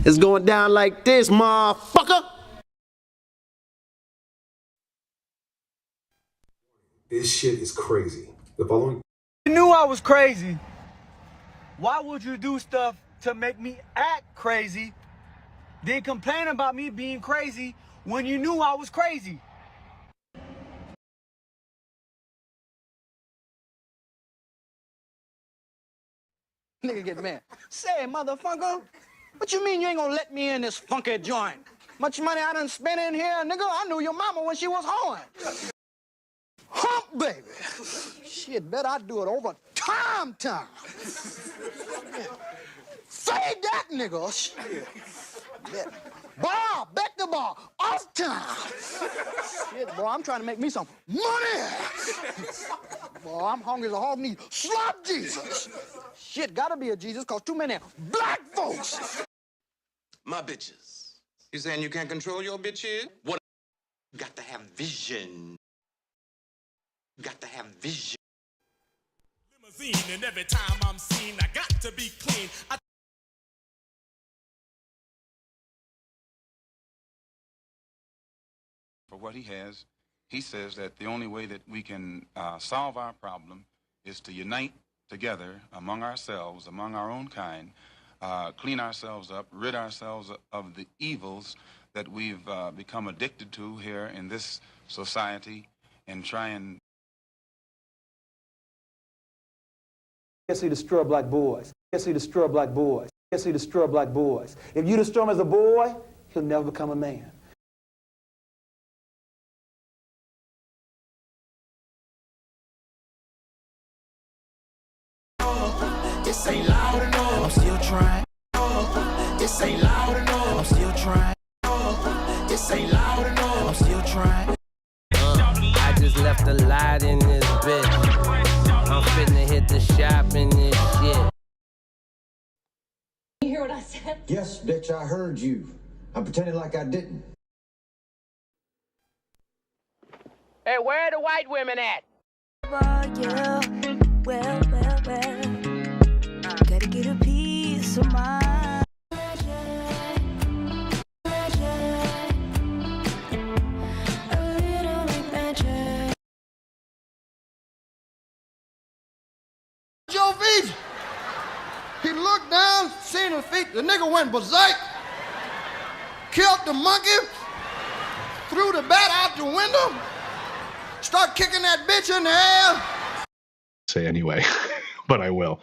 It's going down like this, motherfucker. This shit is crazy. The following. You knew I was crazy. Why would you do stuff to make me act crazy, then complain about me being crazy when you knew I was crazy? Nigga get mad. Say, motherfucker, what you mean you ain't gonna let me in this funky joint? Much money I done spent in here, nigga. I knew your mama when she was hoeing. Hump, baby. Shit, bet I do it over time. Fade that nigga. Shit. Bar, bet the bar, off time. Shit, boy, I'm trying to make me some money. Boy, I'm hungry as a hog need. Slap Jesus. Shit, gotta be a Jesus, cause too many black folks. My bitches. You saying you can't control your bitches? What? Got to have vision. Got to have vision. Limousine, and every time I'm seen, I got to be clean. For what he has, he says that the only way that we can solve our problem is to unite together among ourselves, among our own kind, clean ourselves up, rid ourselves of the evils that we've become addicted to here in this society, and try and... Yes, he destroy black boys. Yes, he destroy black boys. Yes, he destroy black boys. If you destroy him as a boy, he'll never become a man. This ain't loud enough. I'm still trying. This ain't loud enough. I'm still trying. This ain't loud enough. I'm still trying. I just left a light in this bitch. I'm finna hit the shop in this shit. You hear what I said? Yes, bitch, I heard you. I'm pretending like I didn't. Hey, where are the white women at? Well. Gotta get a piece of my Joe Visa. He looked down, seen his feet. The nigga went berserk, killed the monkey, threw the bat out the window, start kicking that bitch in the air. Say anyway, but I will.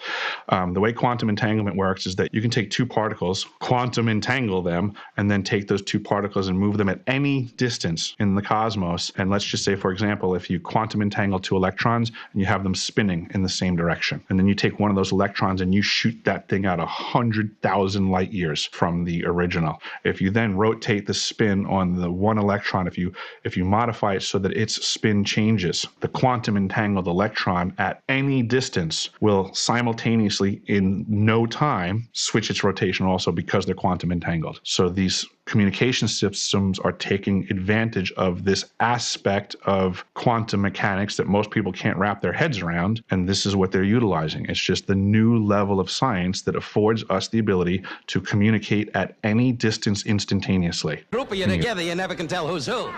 The way quantum entanglement works is that you can take two particles, quantum entangle them, and then take those two particles and move them at any distance in the cosmos. And let's just say, for example, if you quantum entangle two electrons and you have them spinning in the same direction, and then you take one of those electrons and you shoot that thing out 100,000 light years from the original. If you then rotate the spin on the one electron, if you modify it so that its spin changes, the quantum entangled electron at any distance will simultaneously in no time switch its rotation also, because they're quantum entangled. So these communication systems are taking advantage of this aspect of quantum mechanics that most people can't wrap their heads around, and this is what they're utilizing. It's just the new level of science that affords us the ability to communicate at any distance instantaneously. Group of you together, you never can tell who's who.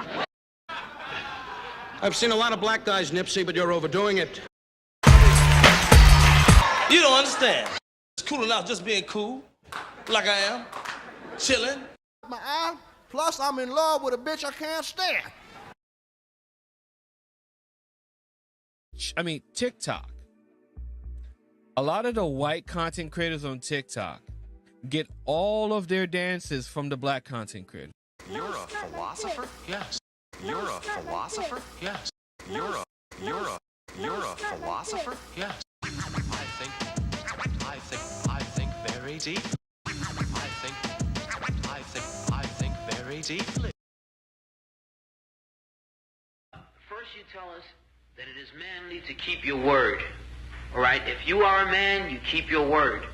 I've seen a lot of black guys, Nipsey, but you're overdoing it. You don't understand. It's cool enough just being cool, like I am, chilling. My eye, plus I'm in love with a bitch I can't stand. I mean, TikTok. A lot of the white content creators on TikTok get all of their dances from the black content creators. You're a philosopher? Yes. You're a philosopher? Yes. You're a philosopher? Yes. I think very deep. I think very deeply. First you tell us that it is manly to keep your word. All right? If you are a man, you keep your word.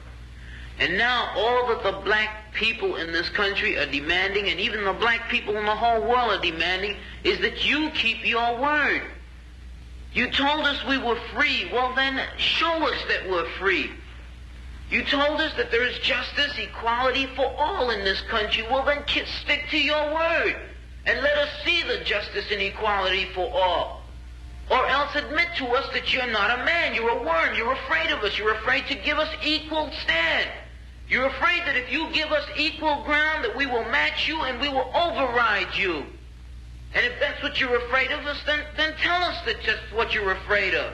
And now all that the black people in this country are demanding, and even the black people in the whole world are demanding, is that you keep your word. You told us we were free. Well then, show us that we're free. You told us that there is justice, equality for all in this country. Well, then stick to your word and let us see the justice and equality for all. Or else admit to us that you're not a man, you're a worm, you're afraid of us, you're afraid to give us equal stand. You're afraid that if you give us equal ground that we will match you and we will override you. And if that's what you're afraid of us, then tell us that just what you're afraid of.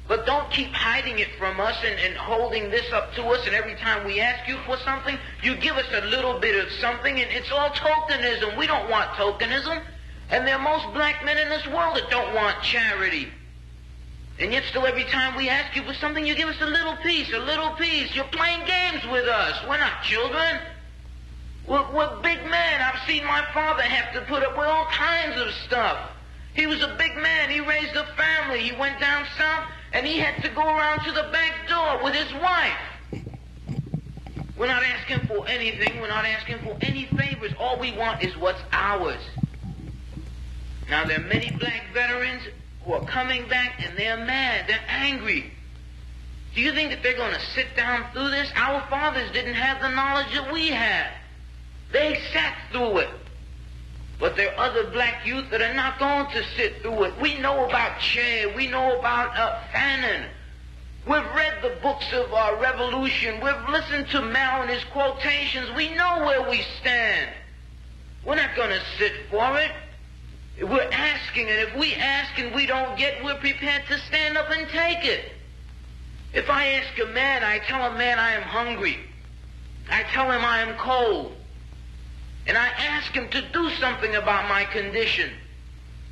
But don't keep hiding it from us and holding this up to us, and every time we ask you for something, you give us a little bit of something, and it's all tokenism. We don't want tokenism. And there are most black men in this world that don't want charity. And yet still every time we ask you for something, you give us a little piece, a little piece. You're playing games with us. We're not children. We're big men. I've seen my father have to put up with all kinds of stuff. He was a big man. He raised a family. He went down south, and he had to go around to the back door with his wife. We're not asking for anything. We're not asking for any favors. All we want is what's ours. Now, there are many black veterans who are coming back, and they're mad. They're angry. Do you think that they're going to sit down through this? Our fathers didn't have the knowledge that we have. They sat through it. But there are other black youth that are not going to sit through it. We know about Che. We know about Fanon. We've read the books of our revolution. We've listened to Mao and his quotations. We know where we stand. We're not going to sit for it. We're asking, and if we ask and we don't get, we're prepared to stand up and take it. If I ask a man, I tell a man I am hungry. I tell him I am cold. And I ask him to do something about my condition.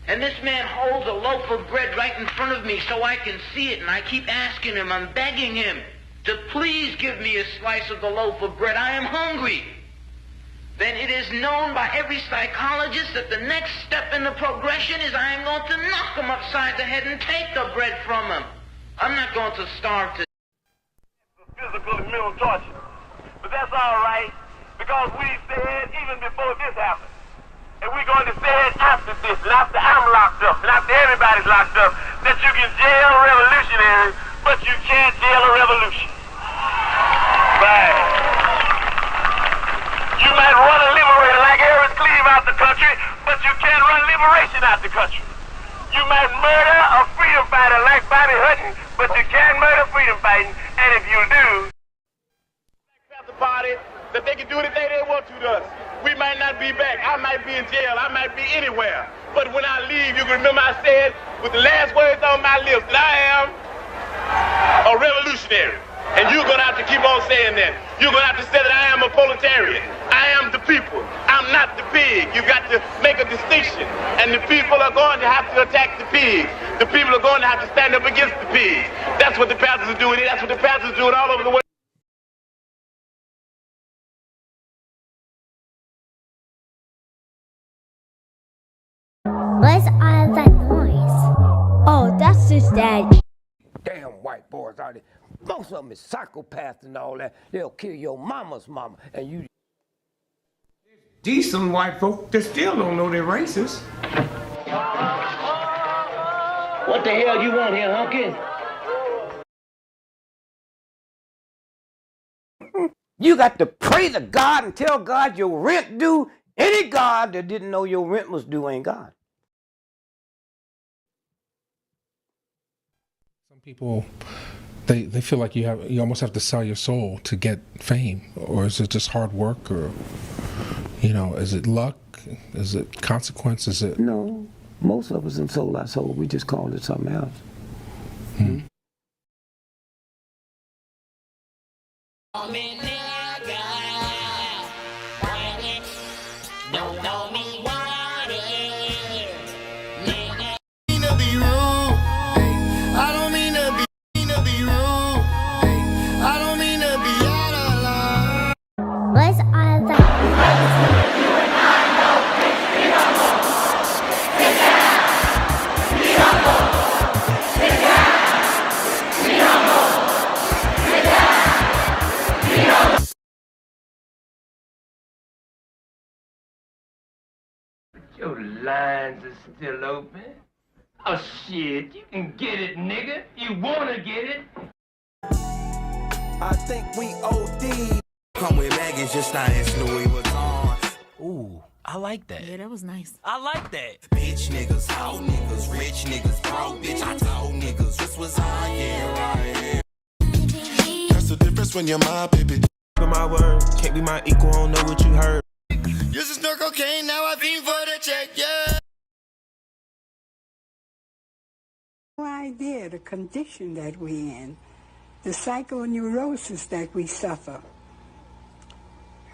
And this man holds a loaf of bread right in front of me so I can see it, and I keep asking him, I'm begging him to please give me a slice of the loaf of bread. I am hungry. Then it is known by every psychologist that the next step in the progression is I am going to knock him upside the head and take the bread from him. I'm not going to starve to physical and mental torture. But that's all right, because we said even before this happened, and we're going to say it after this, and after I'm locked up, and after everybody's locked up, that you can jail revolutionaries, but you can't jail a revolution. Right. You might run a liberator like Eric Cleave out the country, but you can't run liberation out the country. You might murder a freedom fighter like Bobby Hutton, but you can't murder freedom fighting, and if you do, the party that they can do anything they want to us. We might not be back. I might be in jail. I might be anywhere. But when I leave, you can remember I said with the last words on my lips that I am a revolutionary. And you're going to have to keep on saying that. You're going to have to say that I am a proletarian. I am the people. I'm not the pig. You've got to make a distinction. And the people are going to have to attack the pigs. The people are going to have to stand up against the pigs. That's what the pastors are doing. That's what the pastors are doing all over the world. What's all that noise? Oh, that's just Daddy. Damn white boys out there. Most of them is psychopaths and all that. They'll kill your mama's mama and you. Decent white folk that still don't know they're racist. What the hell you want here, hunky? You got to pray to God and tell God your rent due. Any God that didn't know your rent was due ain't God. Some people, they feel like you almost have to sell your soul to get fame, or is it just hard work, or is it luck, is it consequence, is it? No, most of us in sold our soul. We just called it something else. What's all that? Your lines are still open. Oh shit, you can get it, nigga. You wanna get it. I think we OD. Come with baggage, just not ask Louis Vuitton. Ooh, I like that. Yeah, that was nice. I like that. Bitch niggas, hoe niggas, rich niggas, broke bitch. I told niggas this was on, yeah, right. That's the difference when you're my baby. My word, can't be my equal, don't know what you heard. Used to snort cocaine, now I fiend for the check, yeah. No idea the condition that we're in, the psychoneurosis that we suffer.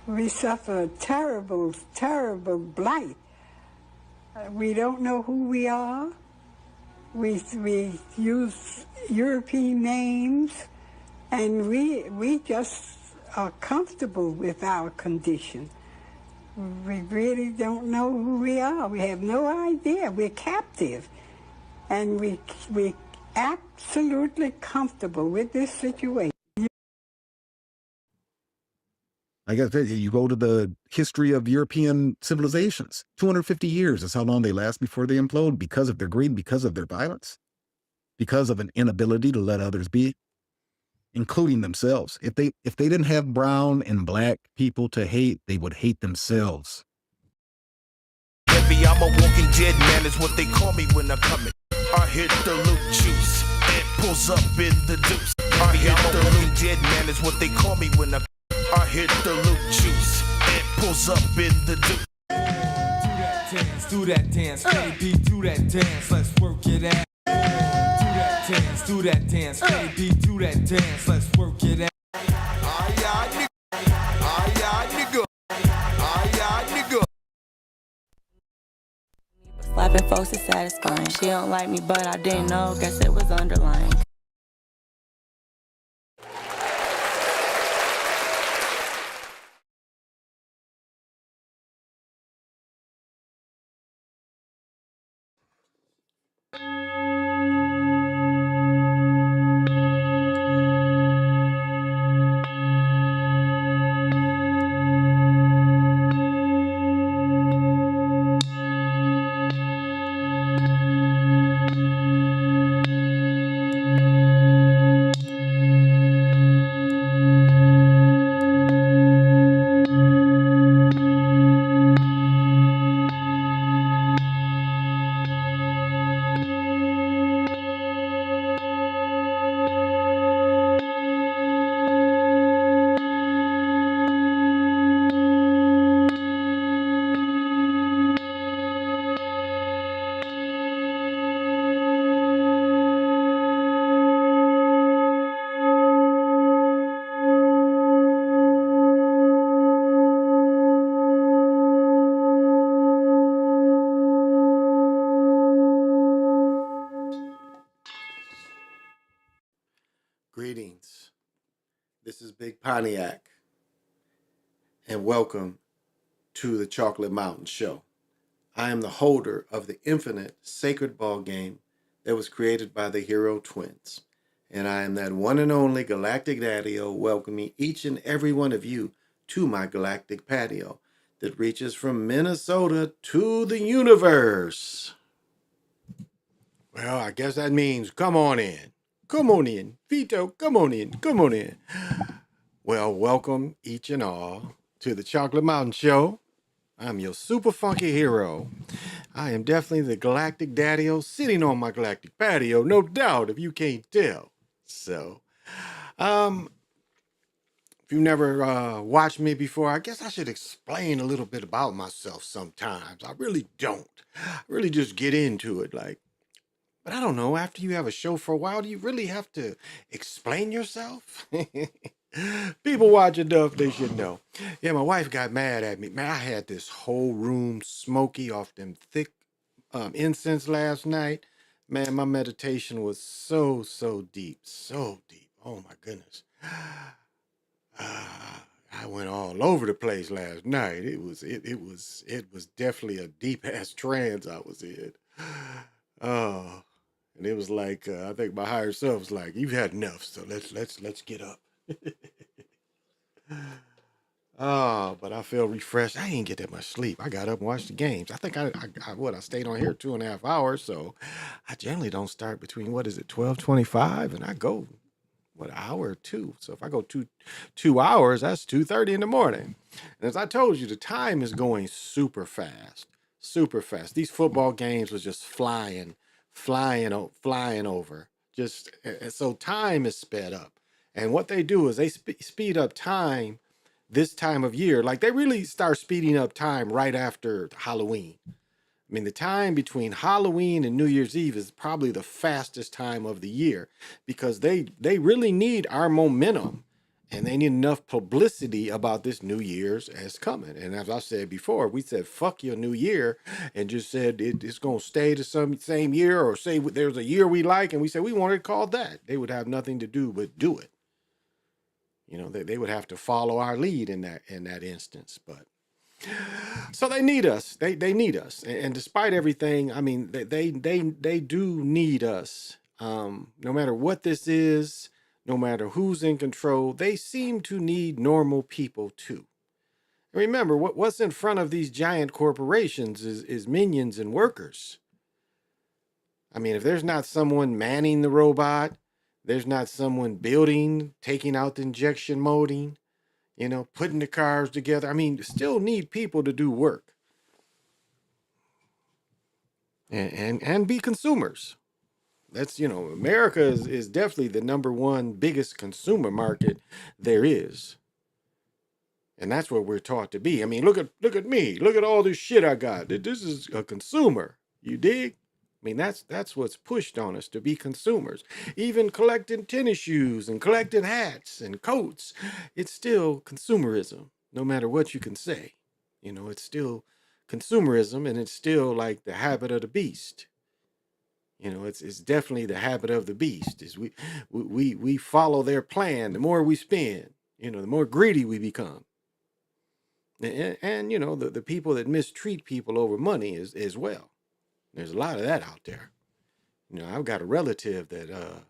We suffer a terrible, terrible blight. We don't know who we are. We use European names, and we just are comfortable with our condition. We really don't know who we are. We have no idea. We're captive. And we absolutely comfortable with this situation. I guess you go to the history of European civilizations. 250 years is how long they last before they implode because of their greed, because of their violence, because of an inability to let others be, including themselves. If they didn't have brown and black people to hate, they would hate themselves. Heavy, I'm a walking dead man, is what they call me when I come in. I hit the loot juice, it pulls up in the deuce. I hit the loot dead man, is what they call me when I hit the loot juice, it pulls up in the deuce. Do that dance, baby, do that dance, let's work it out. Do that dance, baby, do that dance, let's work it out. Slapping folks is satisfying. She don't like me, but I didn't know. Guess it was underlying. Greetings. This is Big Pontiac, and welcome to the Chocolate Mountain Show. I am the holder of the infinite sacred ball game that was created by the Hero Twins, and I am that one and only Galactic Daddy-O welcoming each and every one of you to my galactic patio that reaches from Minnesota to the universe. Well, I guess that means come on in. Come on in. Vito, come on in. Come on in. Well, welcome each and all to the Chocolate Mountain Show. I'm your super funky hero. I am definitely the Galactic Daddy-O sitting on my galactic patio, no doubt, if you can't tell. So, if you've never watched me before, I guess I should explain a little bit about myself sometimes. I really don't. I really just get into it like, but I don't know, after you have a show for a while, do you really have to explain yourself? People watch enough, they should know. Yeah, my wife got mad at me. Man, I had this whole room smoky off them thick incense last night. Man, my meditation was so deep, so deep. Oh my goodness. I went all over the place last night. It was definitely a deep ass trance I was in. Oh. And it was like, I think my higher self was like, you've had enough, so let's get up. Oh, but I feel refreshed. I didn't get that much sleep. I got up and watched the games. I think I stayed on here 2.5 hours, so I generally don't start between, 12:25, and I go what, an hour or two. So if I go 2 hours, that's 2:30 in the morning. And as I told you, the time is going super fast, super fast. These football games was just flying over. Just so time is sped up. And what they do is they speed up time this time of year. Like they really start speeding up time right after Halloween. I mean, the time between Halloween and New Year's Eve is probably the fastest time of the year because they really need our momentum and they need enough publicity about this New Year's as coming. And as I said before, we said, fuck your New Year and just said it's going to stay the same year or say there's a year we like. And we said we want it called that. They would have nothing to do but do it. You know, they would have to follow our lead in that instance. But so they need us. They need us. And despite everything, I mean, they do need us. No matter what this is, no matter who's in control, they seem to need normal people too. And remember, what's in front of these giant corporations is minions and workers. I mean, if there's not someone manning the robot, there's not someone building, taking out the injection molding, you know, putting the cars together. I mean, still need people to do work and be consumers. That's, you know, America is definitely the number one biggest consumer market there is. And that's what we're taught to be. I mean, look at me. Look at all this shit I got. This is a consumer. You dig? I mean, that's what's pushed on us, to be consumers. Even collecting tennis shoes and collecting hats and coats, it's still consumerism, no matter what you can say. You know, it's still consumerism, and it's still like the habit of the beast. You know, it's definitely the habit of the beast. Is we follow their plan. The more we spend, you know, the more greedy we become. And you know, the people that mistreat people over money as well. There's a lot of that out there. You know, I've got a relative that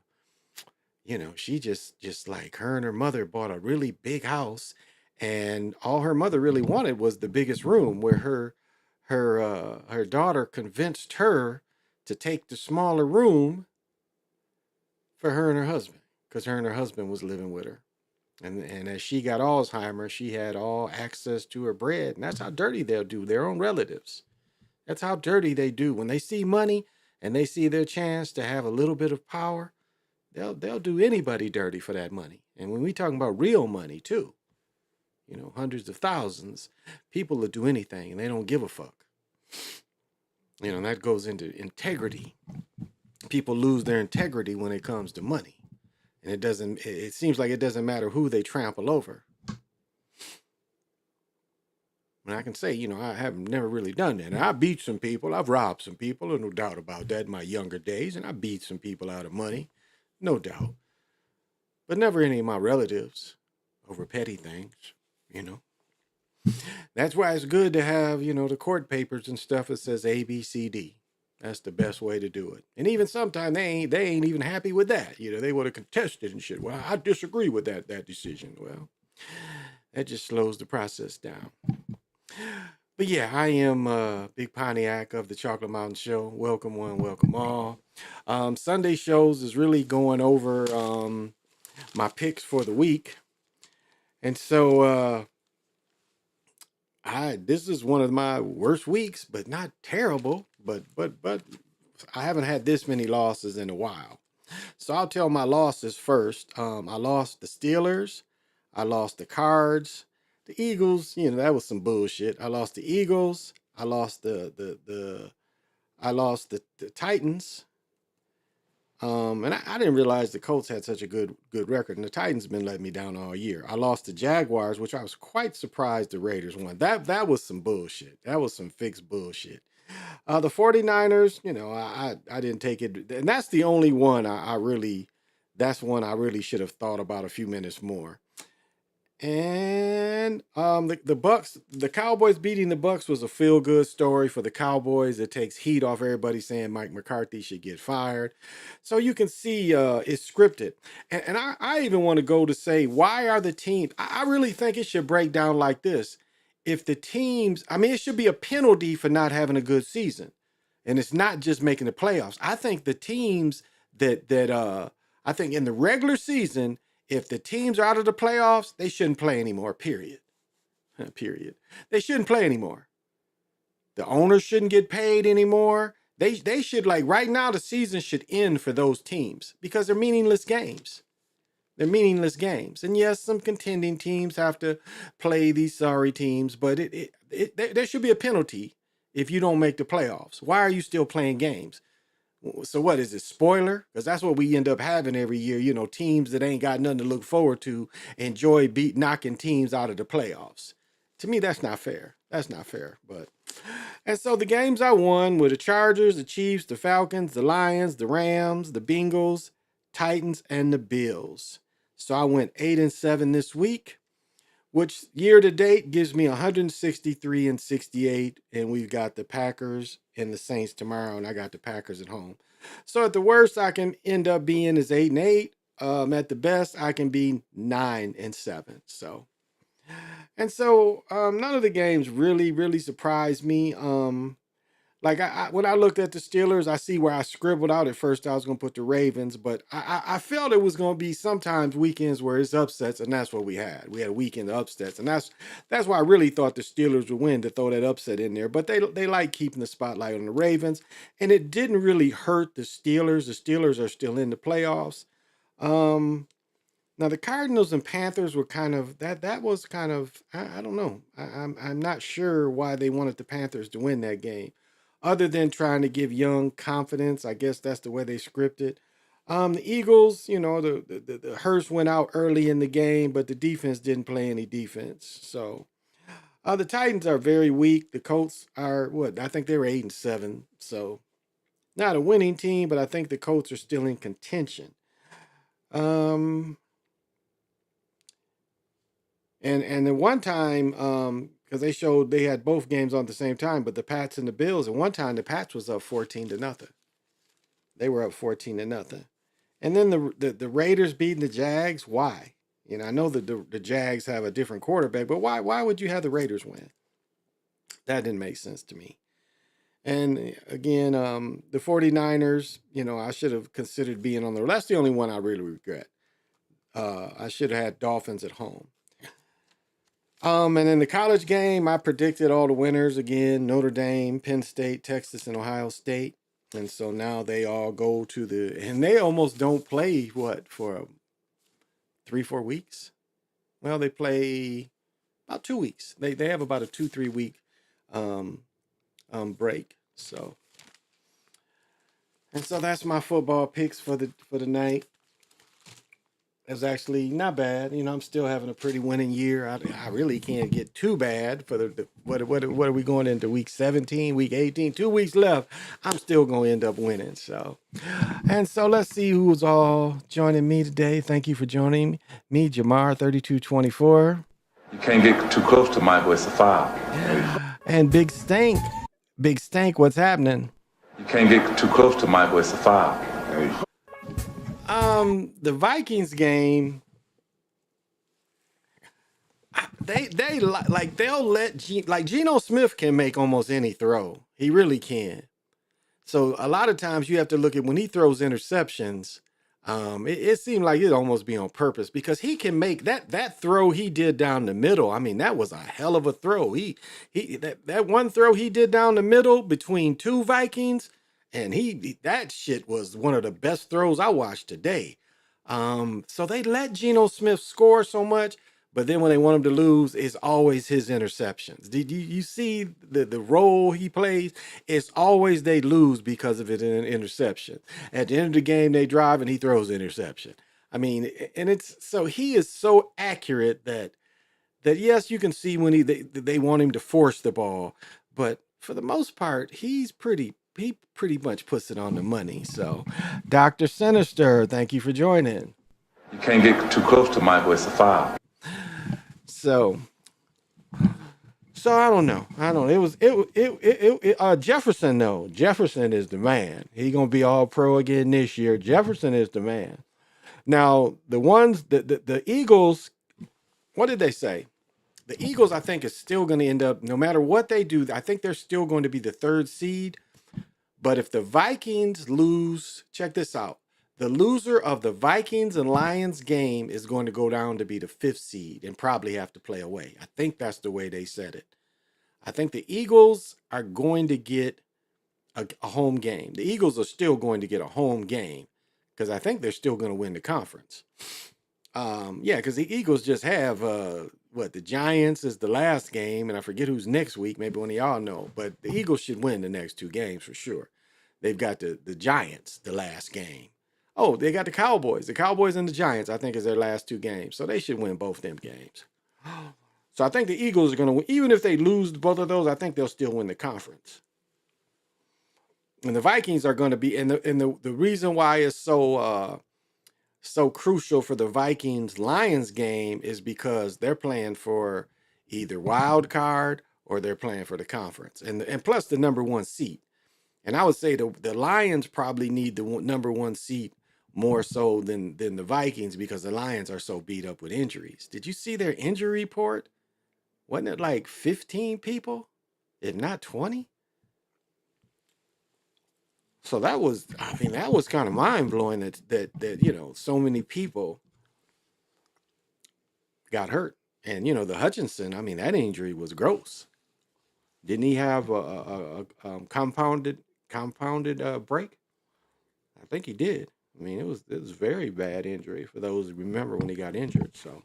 you know, she just like her and her mother bought a really big house, and all her mother really wanted was the biggest room, where her daughter convinced her to take the smaller room for her and her husband, because her and her husband was living with her. And as she got Alzheimer's, she had all access to her bread. And that's how dirty they'll do their own relatives. That's how dirty they do. When they see money and they see their chance to have a little bit of power, they'll do anybody dirty for that money. And when we talking about real money too, you know, hundreds of thousands, people will do anything and they don't give a fuck. You know, and that goes into integrity. People lose their integrity when it comes to money. And it seems like it doesn't matter who they trample over. And I can say, you know, I have never really done that. And I beat some people. I've robbed some people. There's no doubt about that in my younger days. And I beat some people out of money. No doubt. But never any of my relatives over petty things, you know. That's why it's good to have, you know, the court papers and stuff that says A, B, C, D. That's the best way to do it. And even sometimes they ain't even happy with that. You know, they would have contested and shit. Well, I disagree with that decision. Well, that just slows the process down. But yeah, I am Big Pontiac of the Chocolate Mountain Show. Welcome one, welcome all. Sunday shows is really going over my picks for the week. And so this is one of my worst weeks, but not terrible. But I haven't had this many losses in a while. So I'll tell my losses first. I lost the Steelers. I lost the Cards. The Eagles, you know, that was some bullshit. I lost the Eagles. I lost the Titans. And I didn't realize the Colts had such a good record, and the Titans been letting me down all year. I lost the Jaguars, which I was quite surprised the Raiders won. That was some bullshit. That was some fixed bullshit. The 49ers, you know, I didn't take it. And that's the only one that's one I really should have thought about a few minutes more. And the Bucks, the Cowboys beating the Bucks was a feel-good story for the Cowboys. It takes heat off everybody saying Mike McCarthy should get fired. So you can see it's scripted. And I even want to go to say, why are the teams? I really think it should break down like this. If the teams, I mean, it should be a penalty for not having a good season. And it's not just making the playoffs. I think the teams that I think in the regular season, if the teams are out of the playoffs, they shouldn't play anymore, period. Period. They shouldn't play anymore. The owners shouldn't get paid anymore. They should, like, right now, the season should end for those teams because they're meaningless games. They're meaningless games. And yes, some contending teams have to play these sorry teams, but there should be a penalty if you don't make the playoffs. Why are you still playing games? So what is it, spoiler? Because that's what we end up having every year. You know, teams that ain't got nothing to look forward to enjoy knocking teams out of the playoffs. To me, that's not fair. That's not fair. And so the games I won were the Chargers, the Chiefs, the Falcons, the Lions, the Rams, the Bengals, Titans, and the Bills. So I went 8-7 this week, which year to date gives me 163-68. And we've got the Packers and the Saints tomorrow, and I got the Packers at home. So at the worst I can end up being is 8-8. At the best, I can be 9-7. So none of the games really surprised me. Like when I looked at the Steelers, I see where I scribbled out at first I was going to put the Ravens, but I felt it was going to be sometimes weekends where it's upsets, and that's what we had. We had a weekend of upsets, and that's why I really thought the Steelers would win, to throw that upset in there. But they like keeping the spotlight on the Ravens, and it didn't really hurt the Steelers. The Steelers are still in the playoffs. Now the Cardinals and Panthers were kind of that was kind of I don't know. I'm not sure why they wanted the Panthers to win that game, other than trying to give Young confidence. I guess that's the way they scripted. The Eagles, you know, the Hurst went out early in the game, but the defense didn't play any defense. So the Titans are very weak. The Colts are what? I think they were 8-7. So not a winning team, but I think the Colts are still in contention. And then one time, because they showed they had both games on at the same time, but the Pats and the Bills, and one time the Pats was up 14-0. They were up 14-0. And then the Raiders beating the Jags. Why? You know, I know that the Jags have a different quarterback, but why would you have the Raiders win? That didn't make sense to me. And again, the 49ers, you know, I should have considered being on there. That's the only one I really regret. I should have had Dolphins at home. And in the college game, I predicted all the winners again: Notre Dame, Penn State, Texas, and Ohio State. And so now they all go to and they almost don't play for 3-4 weeks. Well, they play about 2 weeks. They have about a 2-3 week break. So that's my football picks for the night. It's actually not bad. You know, I'm still having a pretty winning year. I really can't get too bad for what are we going into, week 17, week 18, 2 weeks left. I'm still going to end up winning. So let's see who's all joining me today. Thank you for joining me, Jamar 3224. You can't get too close to Michael, it's a foul. And Big Stank, what's happening? You can't get too close to Michael, it's a foul. The Vikings game, they'll let Geno Smith can make almost any throw. He really can. So a lot of times you have to look at when he throws interceptions. It seemed like it'd almost be on purpose, because he can make that throw he did down the middle. I mean, that was a hell of a throw. That one throw he did down the middle between two Vikings, and that shit was one of the best throws I watched today. So they let Geno Smith score so much, but then when they want him to lose, it's always his interceptions. Did you see the role he plays? It's always they lose because of it in an interception. At the end of the game, they drive and he throws an interception. I mean, and he is so accurate that yes, you can see when they want him to force the ball, but for the most part, he pretty much puts it on the money. So, Dr. Sinister, thank you for joining. You can't get too close to Michael, it's a foul. So I don't know. Jefferson though. Jefferson is the man. He's gonna be all pro again this year. Jefferson is the man. Now the Eagles, what did they say? The Eagles, I think, is still going to end up, no matter what they do, I think they're still going to be the 3rd seed. But if the Vikings lose, check this out. The loser of the Vikings and Lions game is going to go down to be the 5th seed and probably have to play away. I think that's the way they said it. I think the Eagles are going to get a home game. The Eagles are still going to get a home game because I think they're still going to win the conference. Yeah, because the Eagles just have the Giants is the last game, and I forget who's next week. Maybe one of y'all know, but the Eagles should win the next 2 games for sure. They've got the Giants the last game. Oh, they got the Cowboys. The Cowboys and the Giants, I think, is their last 2 games. So they should win both them games. So I think the Eagles are going to win. Even if they lose both of those, I think they'll still win the conference. And the Vikings are going to be, and the reason why it's so crucial for the Vikings Lions game is because they're playing for either wild card or they're playing for the conference, and plus the number 1 seat. And I would say the Lions probably need the number 1 seat more so than the Vikings because the Lions are so beat up with injuries. Did you see their injury report? Wasn't it like 15 people, if not 20? So that was kind of mind blowing that so many people got hurt. And the Hutchinson, that injury was gross. Didn't he have a compounded break? I think he did. It was very bad injury for those who remember when he got injured. So,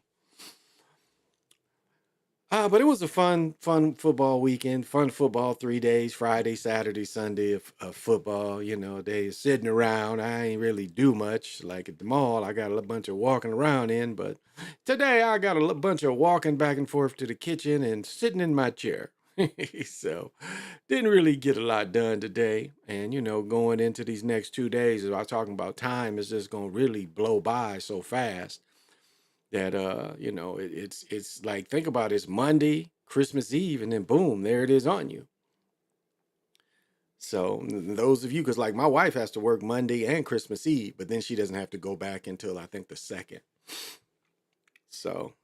but it was a fun football weekend. Fun football 3 days: Friday, Saturday, Sunday of football. They sitting around. I ain't really do much. Like at the mall, I got a bunch of walking around in. But today, I got a bunch of walking back and forth to the kitchen and sitting in my chair. So didn't really get a lot done today. And going into these next 2 days, as I was talking about, time is just gonna really blow by so fast that it's like, think about it, it's Monday, Christmas Eve, and then boom, there it is on you. So those of you, because like my wife has to work Monday and Christmas Eve, but then she doesn't have to go back until I think the 2nd. So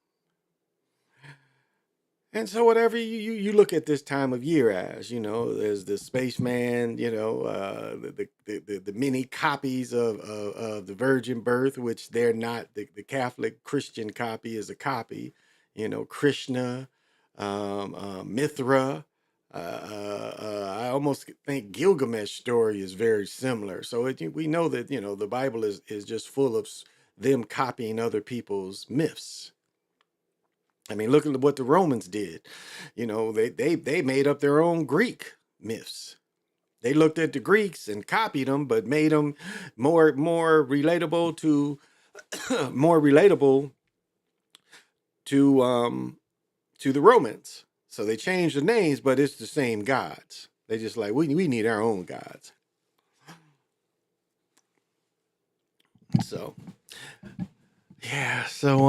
and so whatever you look at this time of year as, there's the spaceman, the mini copies of the virgin birth, which they're not. The Catholic Christian copy is a copy, Krishna, Mithra. I almost think Gilgamesh story is very similar. So we know that, the Bible is just full of them copying other people's myths. Look at what the Romans did. They made up their own Greek myths. They looked at the Greeks and copied them, but made them more relatable to the Romans. So they changed the names, but it's the same gods. They just like, we need our own gods. So yeah, so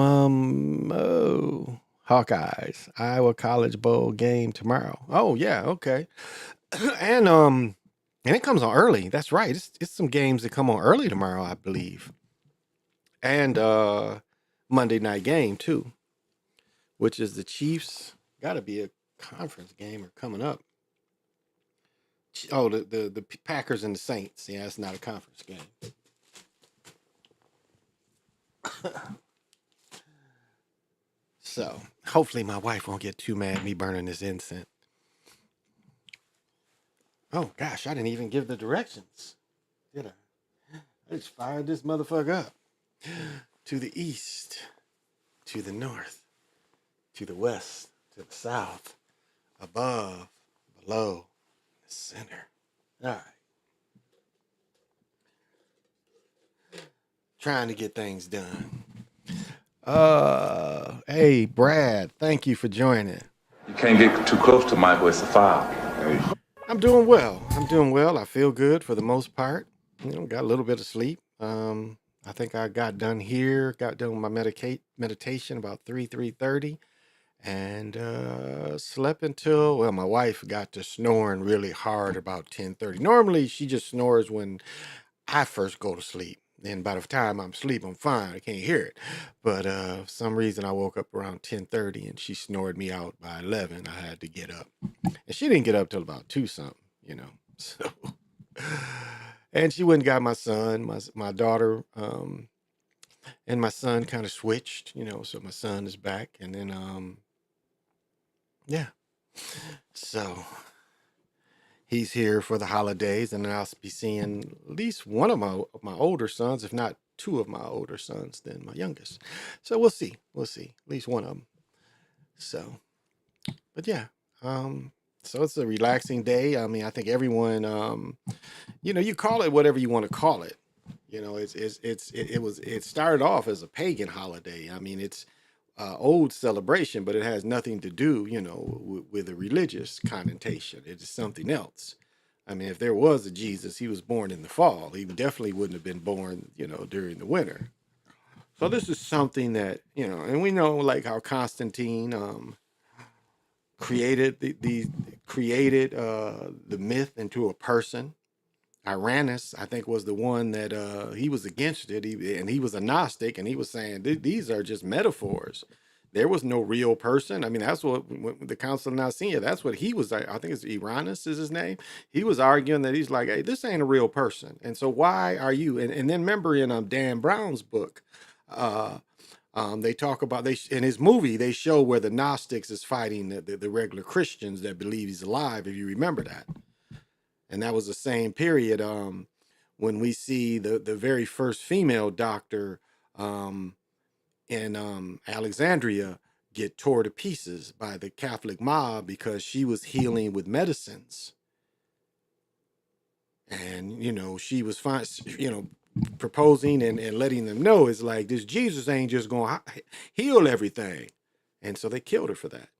Hawkeyes, Iowa College Bowl game tomorrow. Oh yeah, okay. and it comes on early. That's right. It's some games that come on early tomorrow, I believe. And Monday night game too, which is the Chiefs. Got to be a conference game or coming up. Oh, the Packers and the Saints. Yeah, it's not a conference game. So hopefully my wife won't get too mad at me burning this incense. Oh gosh, I didn't even give the directions, did I? I just fired this motherfucker up. To the east, to the north, to the west, to the south, above, below, the center. All right. Trying to get things done. Hey, Brad, thank you for joining. You can't get too close to Michael, it's a foul. I'm doing well. I feel good for the most part. Got a little bit of sleep. I think I got done with my meditation about 3:30, and slept until, my wife got to snoring really hard about 10:30. Normally, she just snores when I first go to sleep. Then by the time I'm asleep, I'm fine. I can't hear it. But for some reason, I woke up around 10:30, and she snored me out by 11. I had to get up. And she didn't get up till about 2 something, So And she went and got my son, my daughter, and my son kind of switched, so my son is back. And then, yeah. So he's here for the holidays, and then I'll be seeing at least one of my older sons, if not two of my older sons than my youngest. So we'll see. We'll see. At least one of them. So, but yeah. So it's a relaxing day. I mean, I think everyone, you call it whatever you want to call it. It started off as a pagan holiday. I mean, it's old celebration, but it has nothing to do, with a religious connotation. It is something else. I mean, if there was a Jesus, he was born in the fall. He definitely wouldn't have been born, during the winter. So this is something that, and we know like how Constantine created the myth into a person. Iranus, I think, was the one that he was against it, and he was a Gnostic, and he was saying these are just metaphors. There was no real person. I mean, that's what the Council of Nicaea. That's what he was. I think it's Iranus is his name. He was arguing that he's like, hey, this ain't a real person, and so why are you? And then remember in Dan Brown's book, they talk about in his movie they show where the Gnostics is fighting the regular Christians that believe he's alive. If you remember that. And that was the same period when we see the very first female doctor in Alexandria get tore to pieces by the Catholic mob because she was healing with medicines. And, she was fine, proposing and letting them know it's like this Jesus ain't just going to heal everything. And so they killed her for that.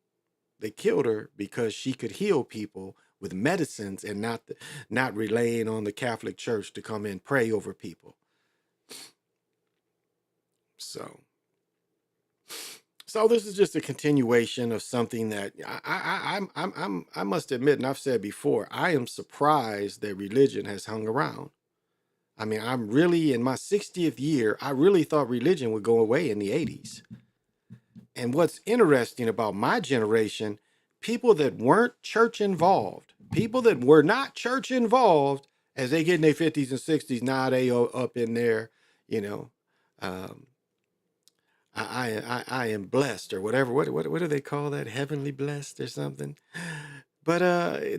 They killed her because she could heal people with medicines and not relying on the Catholic Church to come and pray over people. So this is just a continuation of something that I must admit, and I've said before, I am surprised that religion has hung around. I mean, I'm really in my 60th year. I really thought religion would go away in the 80s. And what's interesting about my generation, people that weren't church involved, people that were not church involved, as they get in their 50s and 60s, now they up in there, I am blessed or whatever. What do they call that? Heavenly blessed or something. But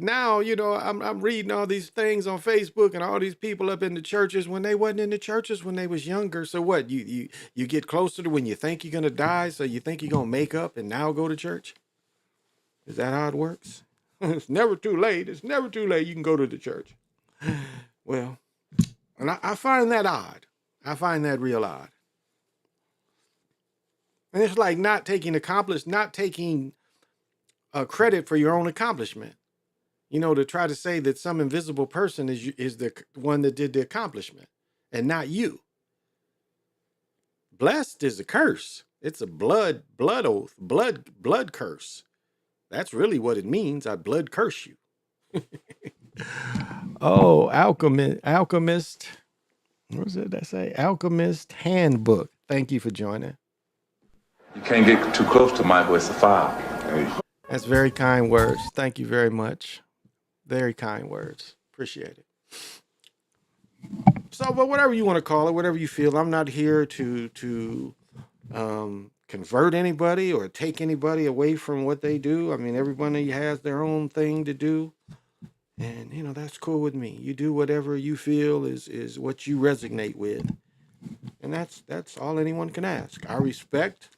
now, I'm reading all these things on Facebook and all these people up in the churches when they wasn't in the churches when they was younger. So what? You get closer to when you think you're gonna die, so you think you're gonna make up and now go to church? Is that how it works? It's never too late. It's never too late. You can go to the church. Well, and I find that odd. I find that real odd. And it's like not taking credit for your own accomplishment. To try to say that some invisible person is the one that did the accomplishment and not you. Blessed is a curse. It's a blood oath, blood curse. That's really what it means. I blood curse you. Oh, alchemist. What was it that say? Alchemist Handbook. Thank you for joining. You can't get too close to Michael. It's a foul. That's very kind words. Thank you very much. Very kind words. Appreciate it. So, but whatever you want to call it, whatever you feel, I'm not here to convert anybody or take anybody away from what they do. I mean, everybody has their own thing to do. And, that's cool with me. You do whatever you feel is what you resonate with. And that's all anyone can ask. I respect,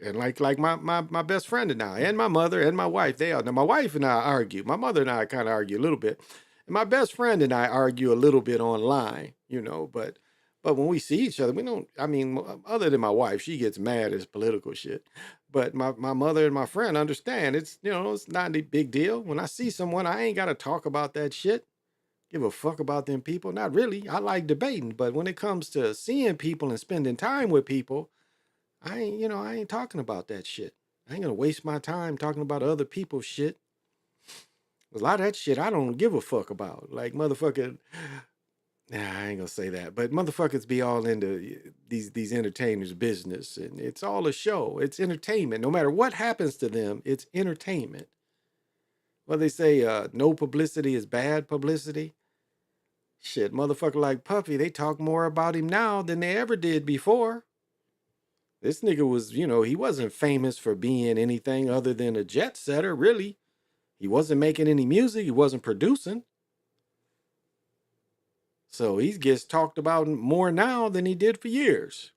and like my best friend and I, and my mother and my wife, now my wife and I argue. My mother and I kind of argue a little bit. And my best friend and I argue a little bit online, but when we see each other, we don't, I mean, other than my wife, she gets mad as political shit. But my mother and my friend understand it's not a big deal. When I see someone, I ain't got to talk about that shit. Give a fuck about them people. Not really. I like debating, but when it comes to seeing people and spending time with people, I ain't talking about that shit. I ain't gonna waste my time talking about other people's shit. A lot of that shit I don't give a fuck about. Like motherfucker, I ain't gonna say that, but motherfuckers be all into these entertainers' business, and it's all a show. It's entertainment. No matter what happens to them, it's entertainment. Well, they say no publicity is bad publicity. Shit, motherfucker like Puffy, they talk more about him now than they ever did before. This nigga was, he wasn't famous for being anything other than a jet setter, really. He wasn't making any music. He wasn't producing. So he gets talked about more now than he did for years.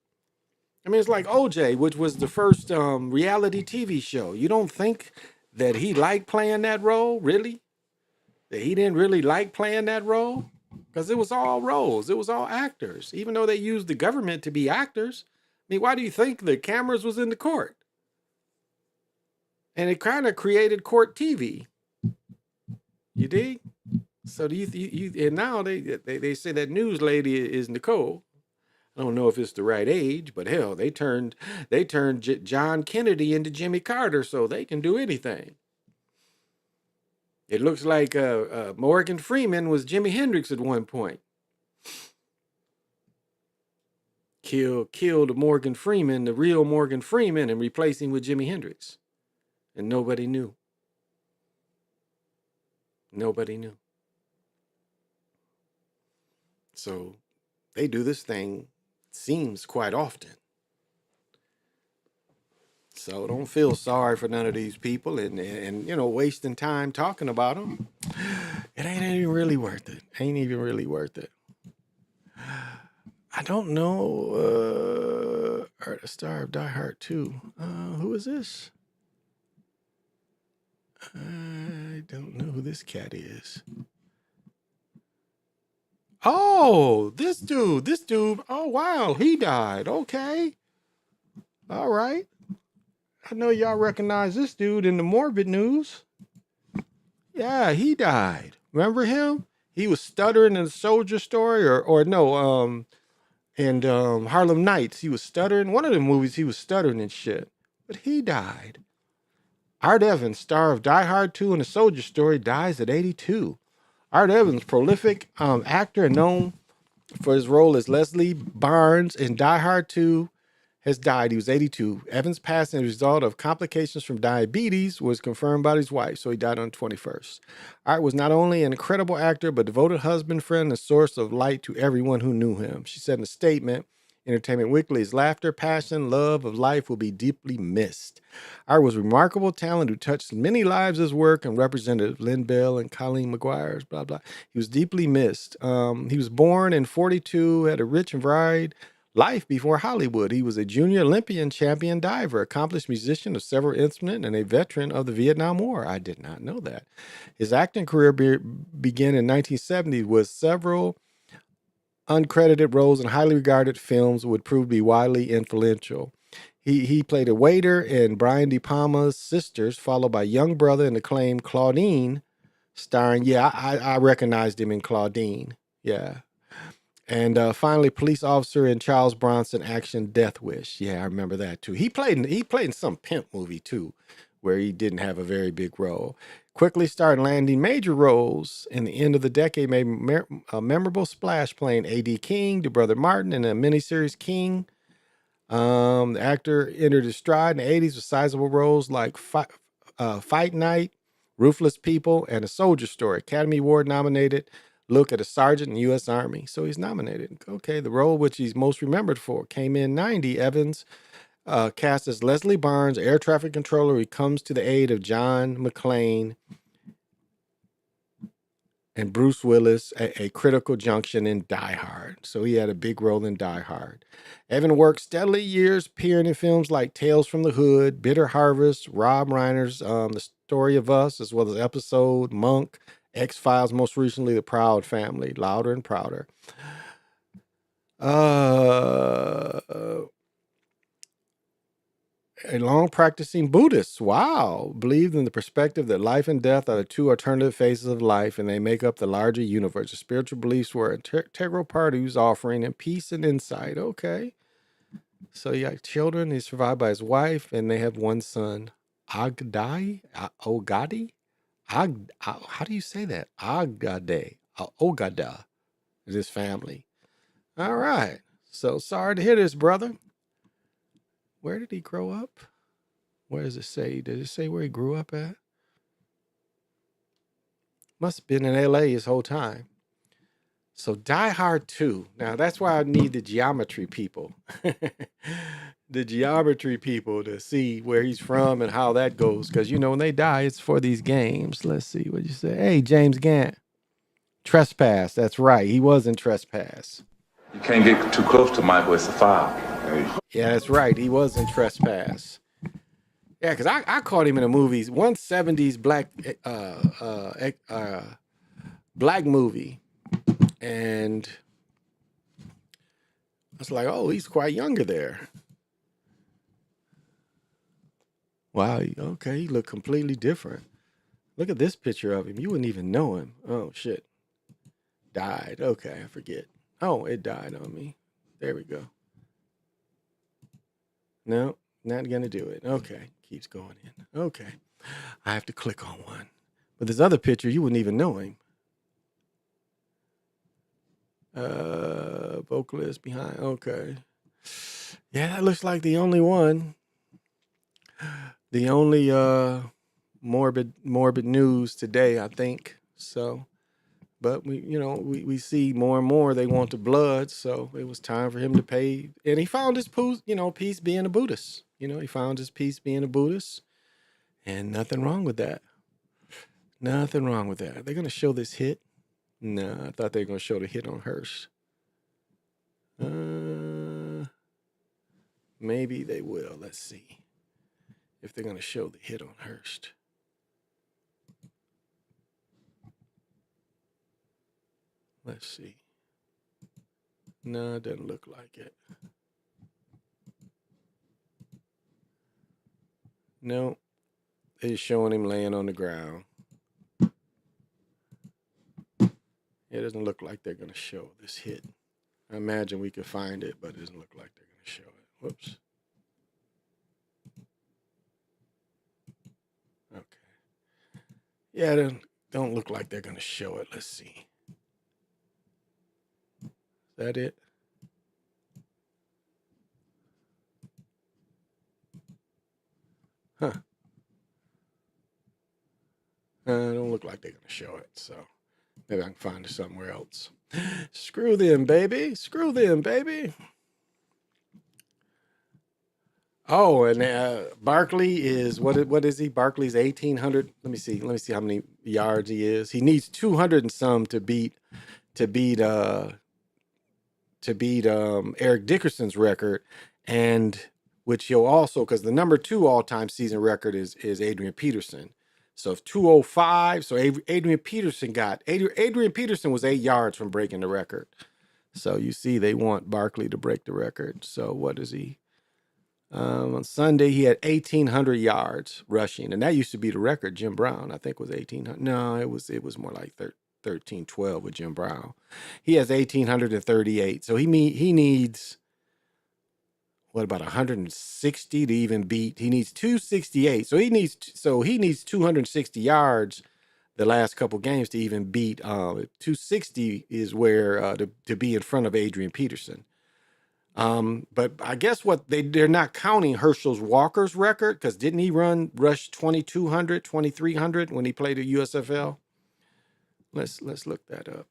I mean, it's like OJ, which was the first reality TV show. You don't think that he liked playing that role, really? That he didn't really like playing that role? Because it was all roles. It was all actors. Even though they used the government to be actors. I mean, why do you think the cameras was in the court? And it kind of created court TV. You dig? So do you and now they say that news lady is Nicole. I don't know if it's the right age, but hell, they turned John Kennedy into Jimmy Carter, so they can do anything. It looks like Morgan Freeman was Jimi Hendrix at one point. Killed Morgan Freeman, the real Morgan Freeman, and replaced him with Jimi Hendrix, and nobody knew. Nobody knew. So they do this thing, seems quite often. So don't feel sorry for none of these people and wasting time talking about them. It ain't even really worth it. Ain't even really worth it. I don't know. The star of Die Hard 2. Who is this? I don't know who this cat is. Oh, this dude. Oh, wow. He died. Okay. All right. I know y'all recognize this dude in the morbid news. Yeah, he died. Remember him? He was stuttering in the Soldier Story or no, and Harlem Nights. He was stuttering. One of the movies he was stuttering and shit. But he died. Art Evans, star of Die Hard 2 and The Soldier Story, dies at 82. Art Evans, prolific actor and known for his role as Leslie Barnes in Die Hard 2, has died. He was 82. Evans' passing as a result of complications from diabetes was confirmed by his wife, so he died on the 21st. Art was not only an incredible actor, but devoted husband, friend, and source of light to everyone who knew him. She said in a statement, Entertainment Weekly, his laughter, passion, love of life will be deeply missed. Art was remarkable talent who touched many lives as work and represented Lynn Bell and Colleen McGuire's, blah, blah. He was deeply missed. He was born in 42, had a rich and varied life before Hollywood. He was a junior Olympian champion diver, accomplished musician of several instruments, and a veteran of the Vietnam War. I did not know that. His acting career began in 1970 with several uncredited roles in highly regarded films would prove to be widely influential. He played a waiter in Brian De Palma's Sisters, followed by young brother in the acclaimed Claudine, starring, I recognized him in Claudine. Yeah. And finally, police officer in Charles Bronson action Death Wish. Yeah, I remember that too. He played in some pimp movie too, where he didn't have a very big role. Quickly started landing major roles in the end of the decade, made a memorable splash playing A.D. King, the brother Martin, in a miniseries King. The actor entered his stride in the 80s with sizable roles like Fight Night, Ruthless People, and A Soldier Story. Academy Award nominated look at a sergeant in the U.S. Army. So he's nominated. Okay, the role which he's most remembered for came in 90. Evans cast as Leslie Barnes, air traffic controller. He comes to the aid of John McClane and Bruce Willis at a critical junction in Die Hard. So he had a big role in Die Hard. Evan worked steadily years, appearing in films like Tales from the Hood, Bitter Harvest, Rob Reiner's The Story of Us, as well as Episode, Monk, X-Files, most recently The Proud Family, Louder and Prouder. A long practicing Buddhist. Wow. Believed in the perspective that life and death are the two alternative phases of life and they make up the larger universe. The spiritual beliefs were an integral part of his offering and peace and insight. Okay. So he got children. He's survived by his wife and they have one son, Ogadi? How do you say that? Ogada is his family. All right. So sorry to hear this, brother. Where did he grow up? Where does it say? Did it say where he grew up at? Must have been in LA his whole time. So Die Hard 2. Now that's why I need the geometry people. The geometry people to see where he's from and how that goes. Because, you know, when they die, it's for these games. Let's see what you say. Hey, James Gant. Trespass. That's right. He was in Trespass. You can't get too close to Michael, it's a foul. Yeah, that's right. He was in Trespass. Yeah, because I caught him in the movies. 170s black movie. And I was like, oh, he's quite younger there. Wow, okay, he looked completely different. Look at this picture of him. You wouldn't even know him. Oh, shit. Died. Okay, I forget. Oh, it died on me. There we go. No, not going to do it. Okay, keeps going in. Okay, I have to click on one. But this other picture, you wouldn't even know him. Vocalist behind. Okay. Yeah, that looks like the only one. The only morbid news today, I think. So, but we see more and more they want the blood, so it was time for him to pay. And he found his peace being a Buddhist. He found his peace being a Buddhist, and nothing wrong with that. Nothing wrong with that. Are they gonna show this hit? No, I thought they were gonna show the hit on Hearst. Maybe they will. Let's see if they're gonna show the hit on Hearst. Let's see. No, it doesn't look like it. No, they're showing him laying on the ground. It doesn't look like they're going to show this hit. I imagine we could find it, but it doesn't look like they're going to show it. Whoops. Okay. Yeah, it don't look like they're going to show it. Let's see. Is that it? Huh. It don't look like they're going to show it, so maybe I can find it somewhere else. Screw them, baby. Screw them, baby. Oh, and Barkley is what is he? Barkley's 1,800. Let me see how many yards he is. He needs 200 and some to beat Eric Dickerson's record, and which he'll also, because the number 2 all-time season record is Adrian Peterson. So if 205, so Adrian Peterson was 8 yards from breaking the record. So you see, they want Barkley to break the record. So what is he? On Sunday, he had 1,800 yards rushing, and that used to be the record. Jim Brown, I think, was 1,800. No, it was more like 1,312 with Jim Brown. He has 1,838. So he needs, what, about 160 to even beat. He needs 268. So he needs 260 yards the last couple games to even beat. 260 is where to be in front of Adrian Peterson. But I guess they're not counting Herschel's Walker's record, because didn't he rush 2,200, 2,300 when he played at USFL? Let's look that up.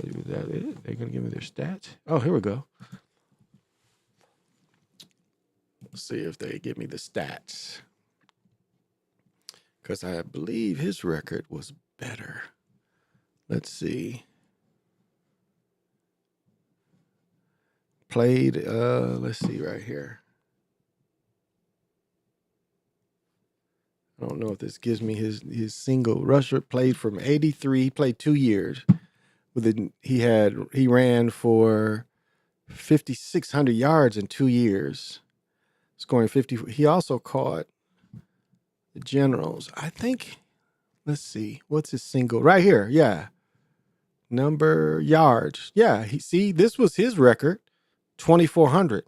Is that it? They're gonna give me their stats. Oh, here we go. Let's see if they give me the stats, because I believe his record was better. Let's see. Played. Let's see right here. I don't know if this gives me his single rusher. Played from 83. He played 2 years. He ran for 5,600 yards in 2 years, scoring 50. He also caught the Generals. I think. Let's see. What's his single right here? Yeah, number yards. Yeah, this was his record, 2,400.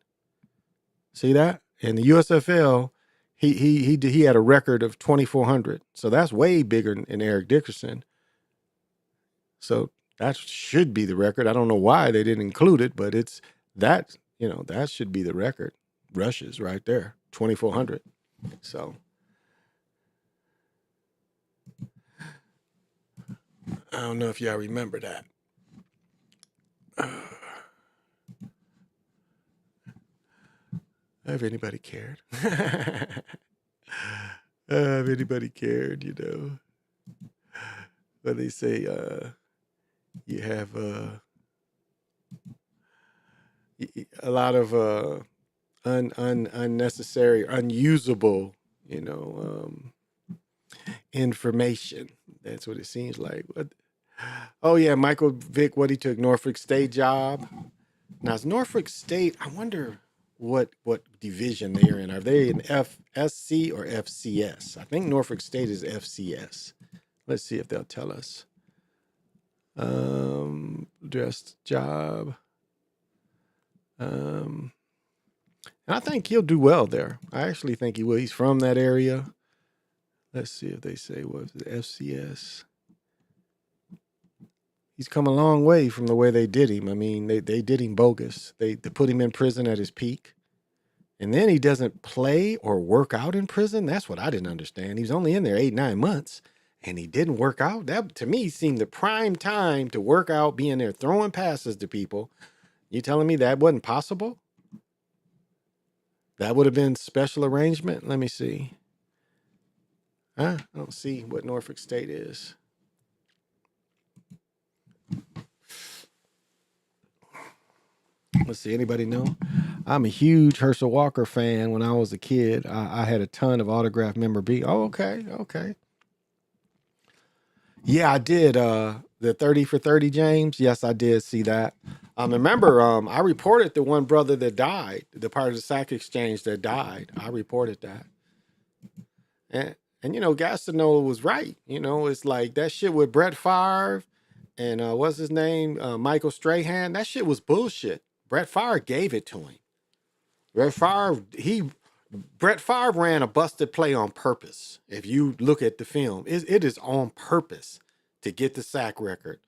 See that? In the USFL, He had a record of 2,400. So that's way bigger than Eric Dickerson. So that should be the record. I don't know why they didn't include it, but it's that, that should be the record. Rushes right there, 2,400. So I don't know if y'all remember that. Have anybody cared? Have anybody cared, But they say you have a lot of unnecessary, unusable, information. That's what it seems like. What? Oh yeah, Michael Vick, what he took Norfolk State job. Now is Norfolk State, I wonder what division they're in. Are they in FSC or FCS? I think Norfolk State is FCS. Let's see if they'll tell us. Dressed job. And I think he'll do well there. I actually think he will. He's from that area. Let's see if they say what the FCS. He's come a long way from the way they did him. I mean, they did him bogus. They put him in prison at his peak. And then he doesn't play or work out in prison. That's what I didn't understand. He was only in there 8-9 months and he didn't work out. That to me seemed the prime time to work out, being there throwing passes to people. You telling me that wasn't possible? That would have been special arrangement. Let me see. I don't see what Norfolk State is. Let's see. Anybody know? I'm a huge Herschel Walker fan. When I was a kid, I had a ton of autographed memorabilia. Oh, okay. Yeah, I did. The 30 for 30, James. Yes, I did see that. Remember, I reported the one brother that died, the part of the Sack Exchange that died. I reported that. And Gastineau was right. It's like that shit with Brett Favre and what's his name? Michael Strahan. That shit was bullshit. Brett Favre gave it to him. Brett Favre ran a busted play on purpose. If you look at the film, it is on purpose to get the sack record.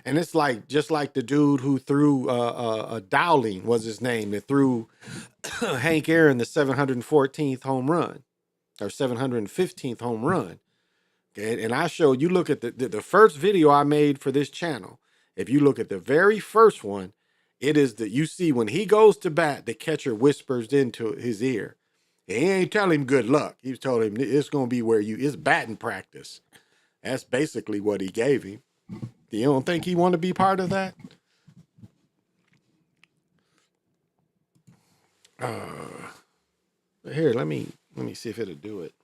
And it's like, just like the dude who threw Dowling was his name, that threw Hank Aaron the 714th home run or 715th home run. Okay, and I showed you, look at the first video I made for this channel. If you look at the very first one, it is that you see when he goes to bat, the catcher whispers into his ear. He ain't telling him good luck. He's told him it's going to be it's batting practice. That's basically what he gave him. You don't think he want to be part of that? Here, let me see if it'll do it.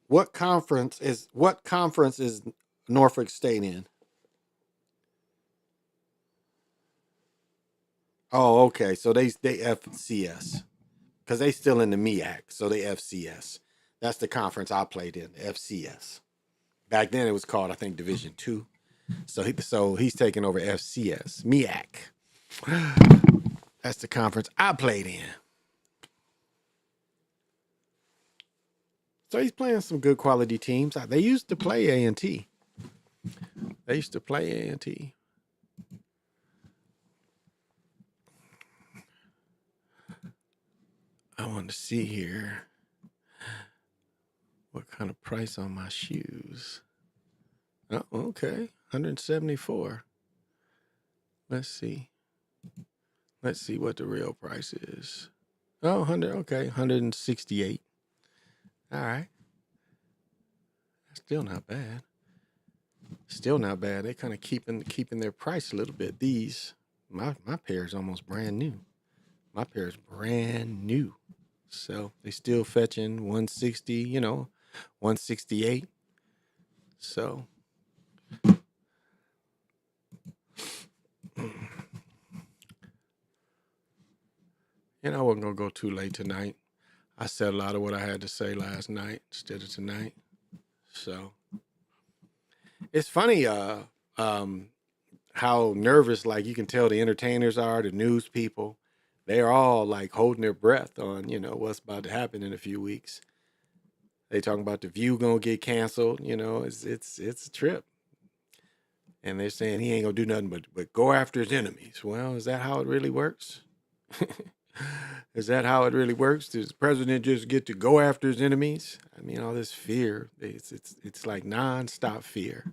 What conference is Norfolk State in? Oh, okay. So they FCS because they still in the MEAC, so they FCS. That's the conference I played in, FCS. Back then it was called, I think, Division II. So he's taking over FCS, MEAC. That's the conference I played in. So he's playing some good quality teams. They used to play A&T. I want to see here what kind of price on my shoes. Oh, okay. 174. Let's see what the real price is. Oh, 100. Okay, 168. All right. Still not bad. They kind of keeping their price a little bit. These, my pair is almost brand new. My pair is brand new. So they still fetching 160, 168. So I wasn't gonna go too late tonight. I said a lot of what I had to say last night instead of tonight. So it's funny, how nervous, like you can tell the entertainers are, the news people. They're all like holding their breath on, what's about to happen in a few weeks. They talking about the View gonna get canceled. It's a trip. And they're saying he ain't gonna do nothing but go after his enemies. Well, is that how it really works? Is that how it really works? Does the president just get to go after his enemies? I mean, all this fear, it's like nonstop fear.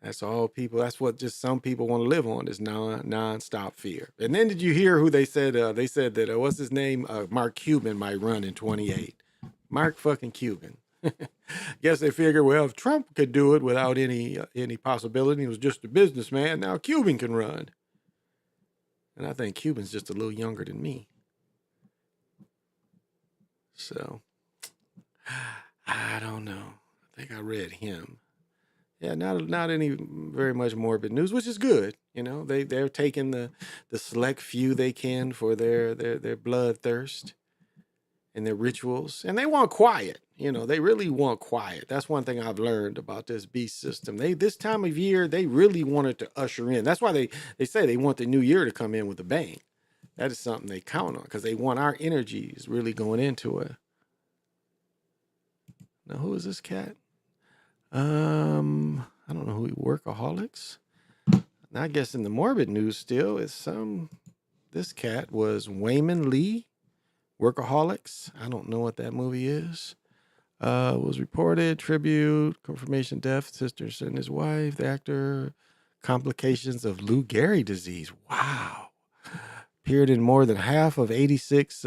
That's all people. That's what just some people want to live on, is nonstop fear. And then did you hear who they said? They said that what's his name? Mark Cuban might run in 28. Mark fucking Cuban. Guess they figure, well, if Trump could do it without any possibility, he was just a businessman. Now Cuban can run. And I think Cuban's just a little younger than me. So I don't know. I think I read him. Yeah, not any very much morbid news, which is good. They're taking the select few they can for their bloodthirst and their rituals, and they want quiet. They really want quiet. That's one thing I've learned about this beast system. This time of year, they really wanted to usher in. That's why they say they want the new year to come in with a bang. That is something they count on, because they want our energies really going into it. Now, who is this cat? I don't know who he Workaholics. Now, I guess in the morbid news still is this cat was Wayman Lee, Workaholics. I don't know what that movie is. Was reported, tribute, confirmation death, sister and his wife, the actor, complications of Lou Gehrig disease. Wow. Appeared in more than half of 86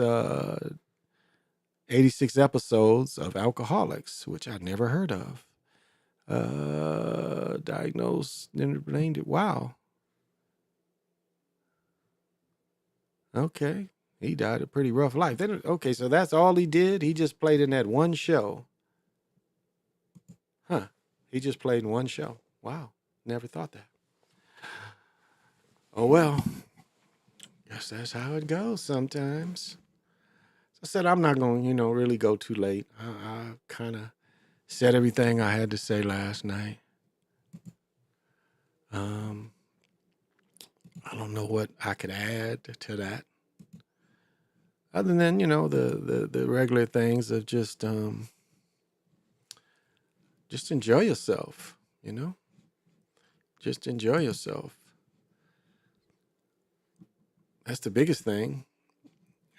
episodes of Alcoholics, which I'd never heard of. Diagnosed and blamed it. Wow. Okay. He died a pretty rough life. Okay, so that's all he did? He just played in that one show. Huh. He just played in one show. Wow. Never thought that. Oh, well. Guess that's how it goes sometimes. So I said I'm not going to, really go too late. I kind of said everything I had to say last night. I don't know what I could add to that. Other than, the regular things of just enjoy yourself, Just enjoy yourself. That's the biggest thing.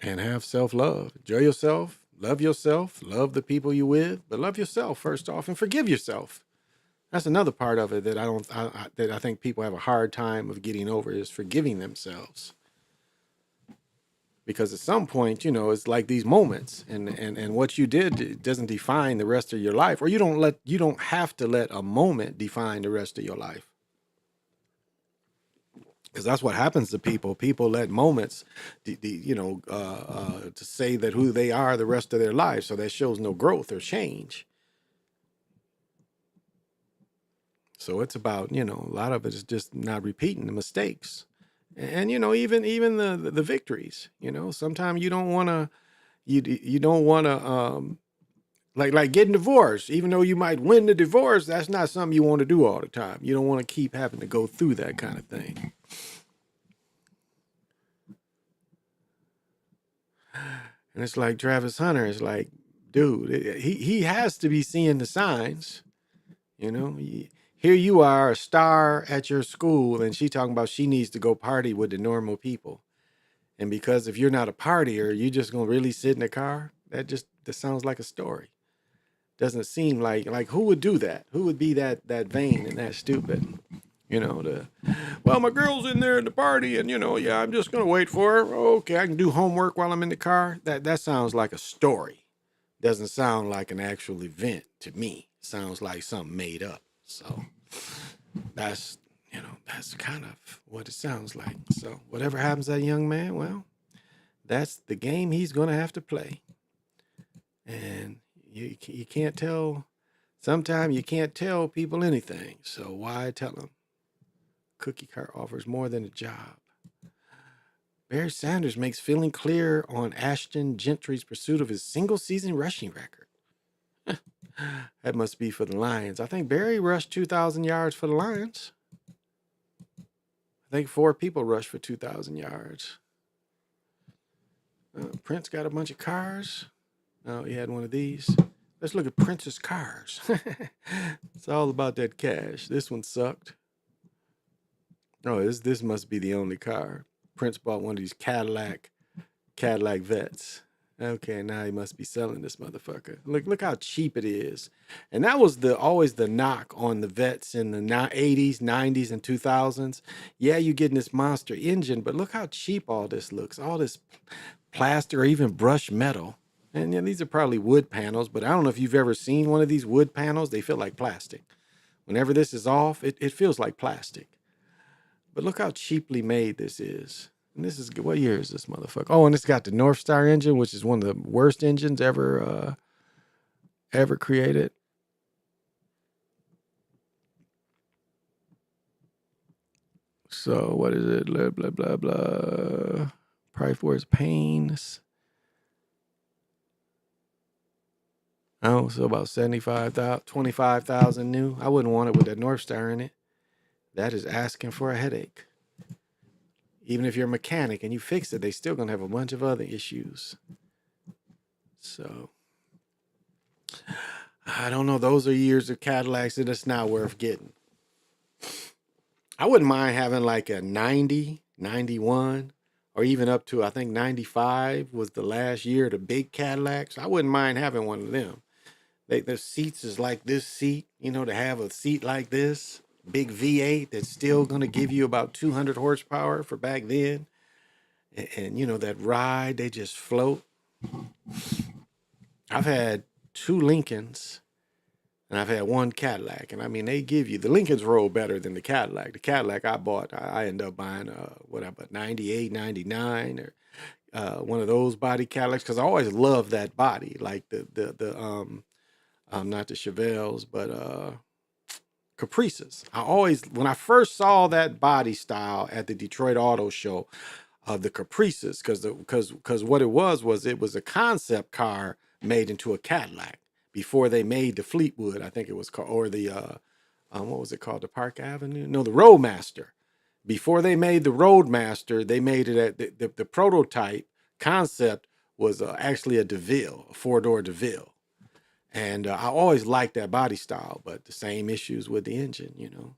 And have self-love. Enjoy yourself, love the people you're with, but love yourself first off, and forgive yourself. That's another part of it that I think people have a hard time of getting over, is forgiving themselves. Because at some point, it's like these moments, and what you did doesn't define the rest of your life, or you don't have to let a moment define the rest of your life. Because that's what happens to people. People let moments, to say that who they are the rest of their lives. So that shows no growth or change. So it's about, a lot of it is just not repeating the mistakes. And, even the victories, sometimes you don't want to, you don't want to, like getting divorced. Even though you might win the divorce, that's not something you want to do all the time. You don't want to keep having to go through that kind of thing. And it's like Travis Hunter. It's like, dude, he has to be seeing the signs. Here you are, a star at your school, and she talking about she needs to go party with the normal people. And because if you're not a partier, you just gonna really sit in the car? That sounds like a story. Doesn't seem like who would do that? Who would be that vain and that stupid? Well, my girl's in there at the party, and yeah, I'm just gonna wait for her. Okay, I can do homework while I'm in the car. That sounds like a story. Doesn't sound like an actual event to me. Sounds like something made up. So that's kind of what it sounds like. So whatever happens to that young man, well, that's the game he's gonna have to play. And you can't tell. Sometimes you can't tell people anything. So why tell them? Cookie cart offers more than a job. Barry Sanders makes feeling clear on Ashton Gentry's pursuit of his single-season rushing record. That must be for the Lions. I think Barry rushed 2,000 yards for the Lions. I think 4 people rushed for 2,000 yards. Prince got a bunch of cars. Oh, he had one of these. Let's look at Prince's cars. It's all about that cash. This one sucked. Oh, this must be the only car. Prince bought one of these Cadillac Vets. Okay, now he must be selling this motherfucker. Look how cheap it is. And that was always the knock on the Vets in the 80s, 90s, and 2000s. Yeah, you're getting this monster engine, but look how cheap all this looks. All this plastic or even brushed metal. And yeah, these are probably wood panels, but I don't know if you've ever seen one of these wood panels. They feel like plastic. Whenever this is off, it feels like plastic. But look how cheaply made this is. And this is, what year is this motherfucker? Oh, and it's got the North Star engine, which is one of the worst engines ever created. So what is it? Blah, blah, blah, blah. Price for its pains. Oh, so about 75,000, 25,000 new. I wouldn't want it with that North Star in it. That is asking for a headache. Even if you're a mechanic and you fix it, they still gonna have a bunch of other issues. So I don't know. Those are years of Cadillacs that it's not worth getting. I wouldn't mind having like a 90, 91, or even up to, I think 95 was the last year of the big Cadillacs. I wouldn't mind having one of them. The seats is like this seat, to have a seat like this, big V8 that's still going to give you about 200 horsepower for back then. And that ride, they just float. I've had 2 Lincolns and I've had 1 Cadillac. And I mean, they give you, the Lincolns roll better than the Cadillac. The Cadillac I bought, I ended up buying, 98, 99 or one of those body Cadillacs. Cause I always loved that body. Like not the Chevelles, but Caprices. When I first saw that body style at the Detroit Auto Show of the Caprices, because what it was a concept car made into a Cadillac before they made the Fleetwood, I think it was called, or the what was it called, the Park Avenue? No, the Roadmaster. Before they made the Roadmaster, they made it at the prototype concept was actually a DeVille, a 4-door DeVille. And I always liked that body style, but the same issues with the engine,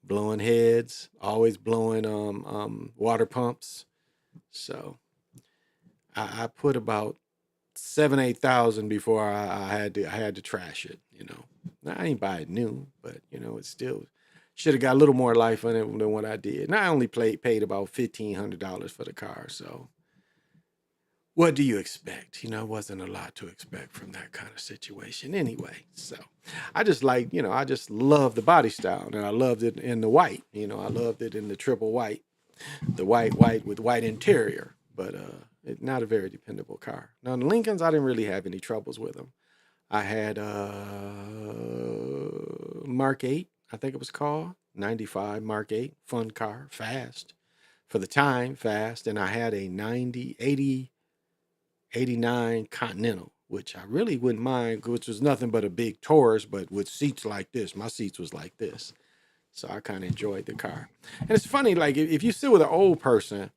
blowing heads, always blowing water pumps. So I put about 7,000-8,000 before I had to trash it. I ain't buy it new, but it still should have got a little more life on it than what I did. And I only paid about $1,500 for the car, so. What do you expect? It wasn't a lot to expect from that kind of situation anyway. So I just I just love the body style, and I loved it in the white. I loved it in the triple white, the white with white interior, but not a very dependable car. Now, the Lincolns, I didn't really have any troubles with them. I had Mark 8, I think it was called, 95 Mark 8, fun car, fast. For the time, fast. And I had a 89 Continental, which I really wouldn't mind, which was nothing but a big Taurus, but with seats like this. My seats was like this. So I kind of enjoyed the car. And it's funny, like if you sit with an old person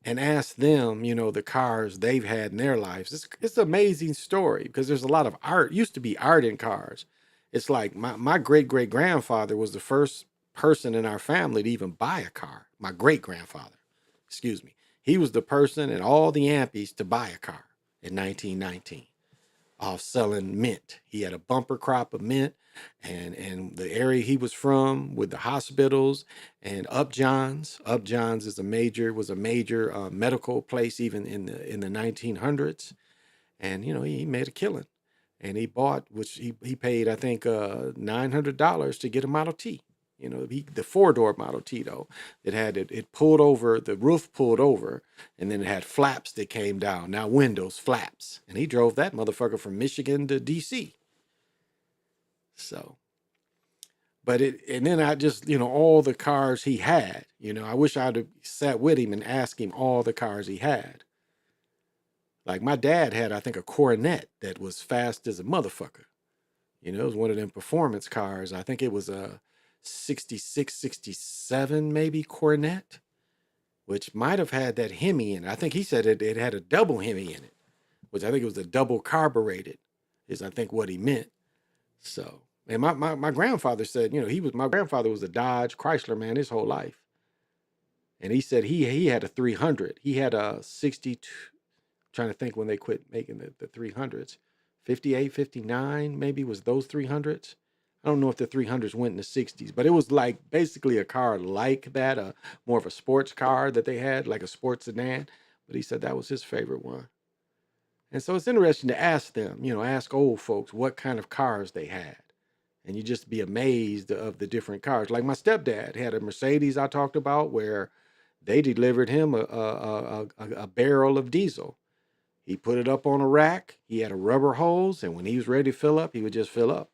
and ask them, the cars they've had in their lives, it's an amazing story because there's a lot of art. Used to be art in cars. It's like my great-great-grandfather was the first person in our family to even buy a car. My great-grandfather, excuse me. He was the person in all the Ampies to buy a car in 1919 off selling mint. He had a bumper crop of mint, and the area he was from with the hospitals and Upjohn's was a major medical place even in the 1900s. And he made a killing, and he bought, which he paid, I think, $900 to get a Model T. The 4-door Model T, though, it pulled over, the roof pulled over, and then it had flaps that came down. Now windows, flaps. And he drove that motherfucker from Michigan to DC. So, and then I just, all the cars he had, I wish I'd have sat with him and asked him all the cars he had. Like my dad had, I think, a Coronet that was fast as a motherfucker. It was one of them performance cars. I think it was a 66, 67 maybe Cornet, which might have had that Hemi in it. I think he said it had a double Hemi in it, which I think it was a double carbureted, is I think what he meant. So, and my grandfather said, my grandfather was a Dodge Chrysler man his whole life. And he said he had a 300. He had a 62, trying to think when they quit making the 300s. 58, 59 maybe was those 300s. I don't know if the 300s went in the 60s, but it was like basically a car like that, more of a sports car that they had, like a sports sedan. But he said that was his favorite one. And so it's interesting to ask them, ask old folks what kind of cars they had. And you just be amazed of the different cars. Like my stepdad had a Mercedes I talked about where they delivered him a barrel of diesel. He put it up on a rack. He had a rubber hose. And when he was ready to fill up, he would just fill up.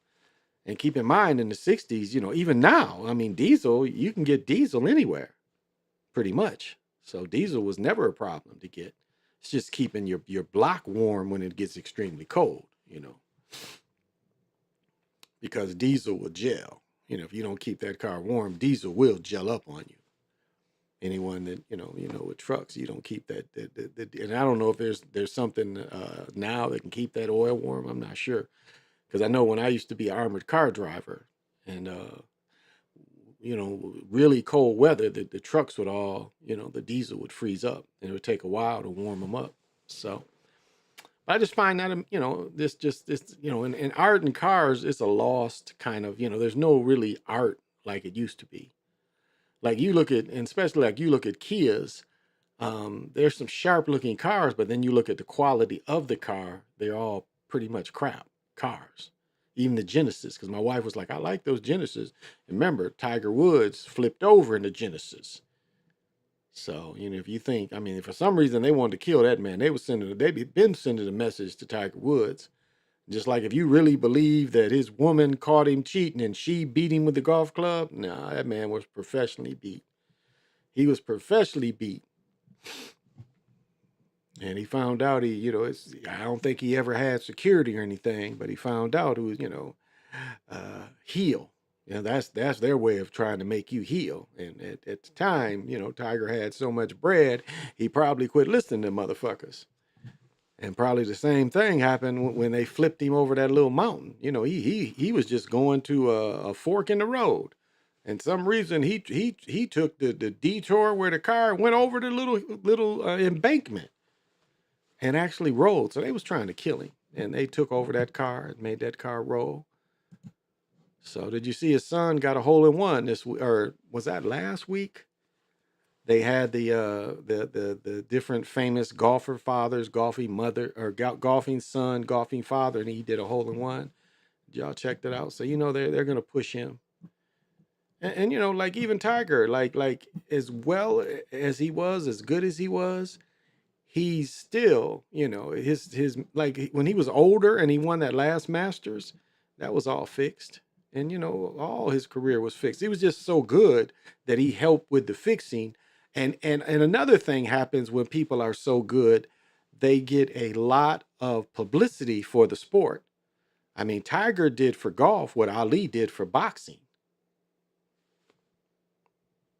And keep in mind, in the 60s, even now, I mean, diesel, you can get diesel anywhere, pretty much. So diesel was never a problem to get. It's just keeping your block warm when it gets extremely cold, because diesel will gel. If you don't keep that car warm, diesel will gel up on you. Anyone that with trucks, you don't keep that. And I don't know if there's something now that can keep that oil warm. I'm not sure, because I know when I used to be an armored car driver, and really cold weather, the trucks would all, the diesel would freeze up, and it would take a while to warm them up. So, but I just find that in art and cars, it's a lost kind of, there's no really art like it used to be. Like you look at, and especially like you look at Kias, there's some sharp looking cars, but then you look at the quality of the car, they're all pretty much crap cars. Even the Genesis, because my wife was like, I like those Genesis. And remember, Tiger Woods flipped over in the Genesis. So, if you think, if for some reason they wanted to kill that man, they'd been sending a message to Tiger Woods. Just like if you really believe that his woman caught him cheating and she beat him with the golf club, nah, that man was professionally beat. He was professionally beat. And he found out I don't think he ever had security or anything, but he found out who was, heal. That's their way of trying to make you heal. And at the time, Tiger had so much bread, he probably quit listening to motherfuckers. And probably the same thing happened when they flipped him over that little mountain. He was just going to a fork in the road. And some reason he took the detour where the car went over the little embankment and actually rolled. So they was trying to kill him. And they took over that car and made that car roll. So did you see his son got a hole in one or was that last week? They had the different famous golfer fathers, golfing mother or golfing son, golfing father, and he did a hole in one. Did y'all check that out? So they're gonna push him. And like even Tiger, like as well as he was, as good as he was, he's still, his like when he was older and he won that last Masters, that was all fixed. And all his career was fixed. He was just so good that he helped with the fixing. And another thing happens when people are so good, they get a lot of publicity for the sport. Tiger did for golf what Ali did for boxing.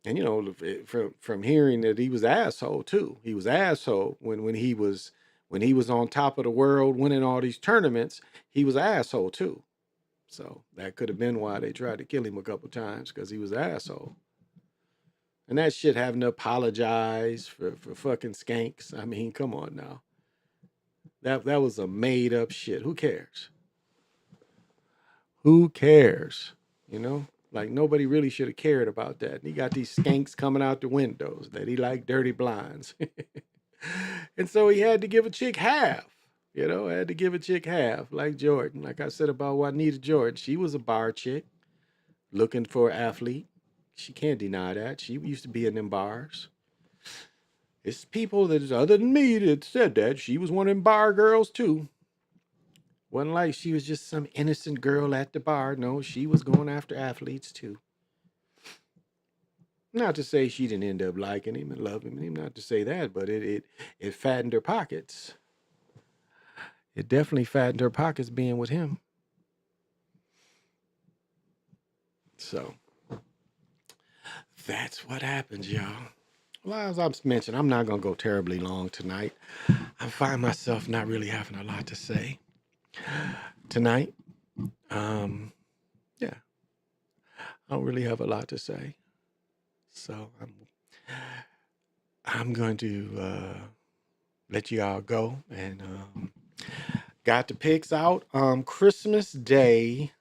And from hearing that he was an asshole too. He was an asshole when he was on top of the world winning all these tournaments, he was an asshole too. So that could have been why they tried to kill him a couple times, because he was an asshole. And that shit having to apologize for fucking skanks. Come on now. That was a made up shit. Who cares? Who cares? Like nobody really should have cared about that. And he got these skanks coming out the windows that he liked dirty blinds. And so he had to give a chick half. Had to give a chick half, like Jordan. Like I said about Juanita Jordan, she was a bar chick looking for an athlete. She can't deny that. She used to be in them bars. It's people that is other than me that said that. She was one of them bar girls too. Wasn't like she was just some innocent girl at the bar. No, she was going after athletes too. Not to say she didn't end up liking him and loving him. Not to say that, but it fattened her pockets. It definitely fattened her pockets being with him. So that's what happens, y'all. Well, as I've mentioned, I'm not going to go terribly long tonight. I find myself not really having a lot to say tonight. Yeah, I don't really have a lot to say. So I'm going to let you all go. And got the picks out. Christmas Day.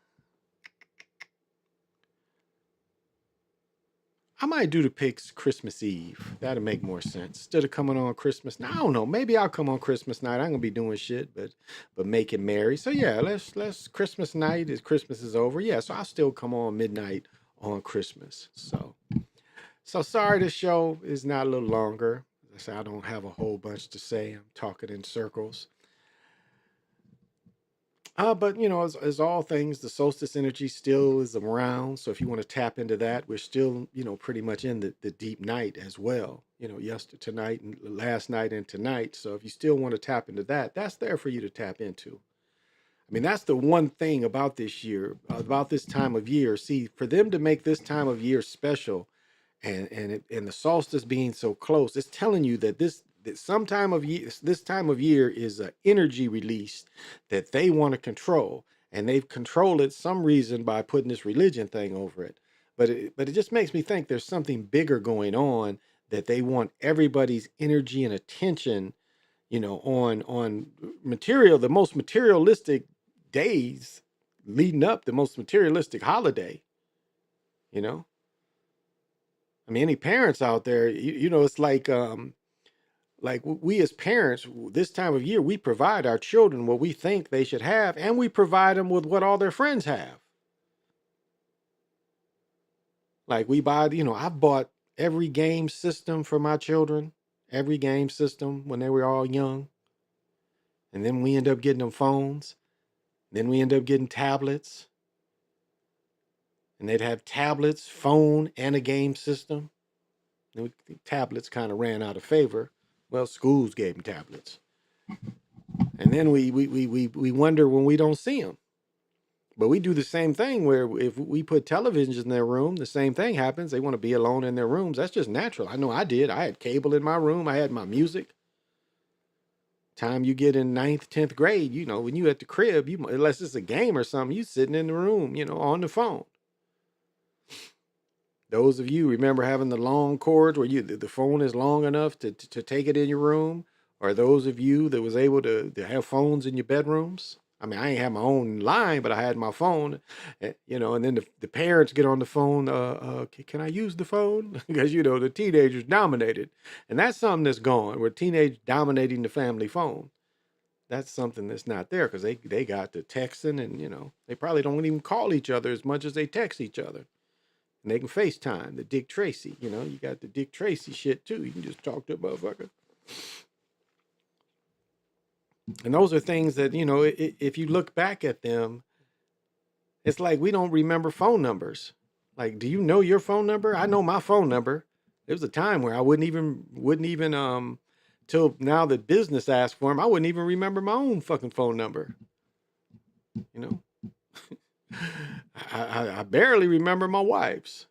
I might do the picks Christmas Eve. That'll make more sense. Instead of coming on Christmas night. I don't know. Maybe I'll come on Christmas night. I'm gonna be doing shit, but make it merry. So yeah, let's Christmas night is Christmas is over. Yeah, so I'll still come on midnight on Christmas. So sorry the show is not a little longer. As I say, I don't have a whole bunch to say. I'm talking in circles. But as all things, the solstice energy still is around. So if you want to tap into that, we're still, pretty much in the deep night as well. Yesterday, tonight, and last night, and tonight. So if you still want to tap into that, that's there for you to tap into. I mean, that's the one thing about this year, about this time of year. See, for them to make this time of year special, and the solstice being so close, it's telling you that this time of year is an energy release that they want to control, and they've controlled it some reason by putting this religion thing over it. But it just makes me think there's something bigger going on, that they want everybody's energy and attention, on material, the most materialistic days leading up, the most materialistic holiday. I mean, any parents out there, it's like we as parents, this time of year, we provide our children what we think they should have, and we provide them with what all their friends have. Like we buy, I've bought every game system for my children, every game system when they were all young. And then we end up getting them phones. Then we end up getting tablets. And they'd have tablets, phone, and a game system. And tablets kind of ran out of favor. Well, schools gave them tablets. And then we wonder when we don't see them. But we do the same thing where if we put televisions in their room, the same thing happens. They want to be alone in their rooms. That's just natural. I know I did. I had cable in my room. I had my music. Time you get in 9th, 10th grade, when you at the crib, unless it's a game or something, you sitting in the room, on the phone. Those of you remember having the long cords where the phone is long enough to take it in your room, or those of you that was able to have phones in your bedrooms. I mean, I ain't have my own line, but I had my phone, and then the parents get on the phone. Can I use the phone? Because the teenagers dominated, and that's something that's gone. We're teenage dominating the family phone. That's something that's not there because they got the texting, and they probably don't even call each other as much as they text each other. And they can FaceTime, the Dick Tracy. You got the Dick Tracy shit too. You can just talk to a motherfucker. And those are things that, if you look back at them, it's like we don't remember phone numbers. Like, do you know your phone number? I know my phone number. There was a time where I wouldn't even till now that business asked for them, I wouldn't even remember my own fucking phone number. I barely remember my wife's.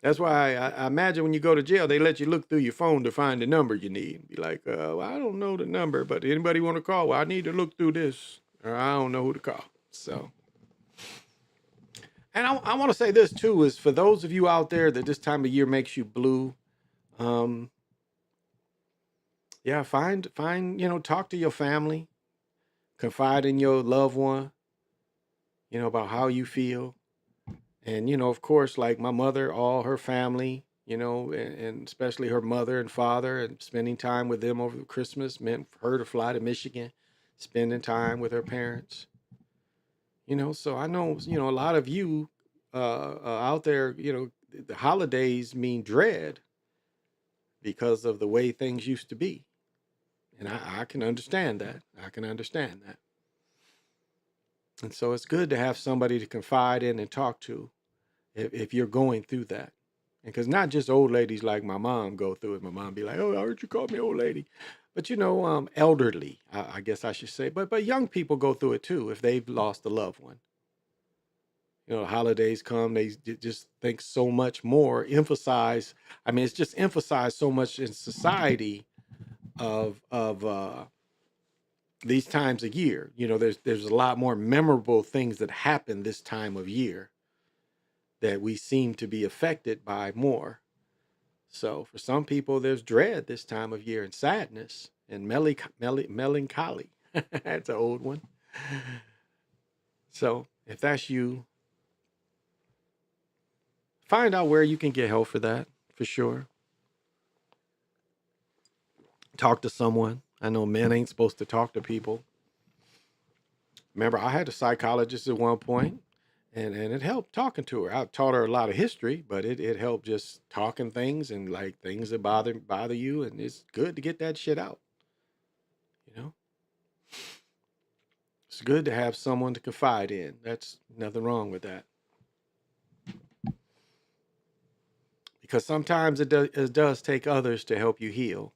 That's why I imagine when you go to jail, they let you look through your phone to find the number you need. Be like, well, I don't know the number, but anybody want to call? Well, I need to look through this, or I don't know who to call. So, and I want to say this too, is for those of you out there that this time of year makes you blue, yeah, find, talk to your family, confide in your loved one, about how you feel. And, of course, like my mother, all her family, and especially her mother and father, and spending time with them over Christmas meant for her to fly to Michigan, spending time with her parents. So I know, a lot of you out there, the holidays mean dread because of the way things used to be. And I can understand that. I can understand that. And so it's good to have somebody to confide in and talk to if you're going through that. Because not just old ladies like my mom go through it. My mom be like, oh, I heard you call me old lady. But, elderly, I guess I should say. But young people go through it too if they've lost a loved one. holidays come, they just think so much more, emphasize. I mean, it's just emphasized so much in society of these times of year. There's a lot more memorable things that happen this time of year that we seem to be affected by more. So for some people, there's dread this time of year and sadness and melancholy. That's an old one. So if that's you, find out where you can get help for that, for sure. Talk to someone. I know men ain't supposed to talk to people. Remember, I had a psychologist at one point, and it helped talking to her. I taught her a lot of history, but it helped just talking things and like things that bother you, and it's good to get that shit out. It's good to have someone to confide in. That's nothing wrong with that. Because sometimes it does take others to help you heal.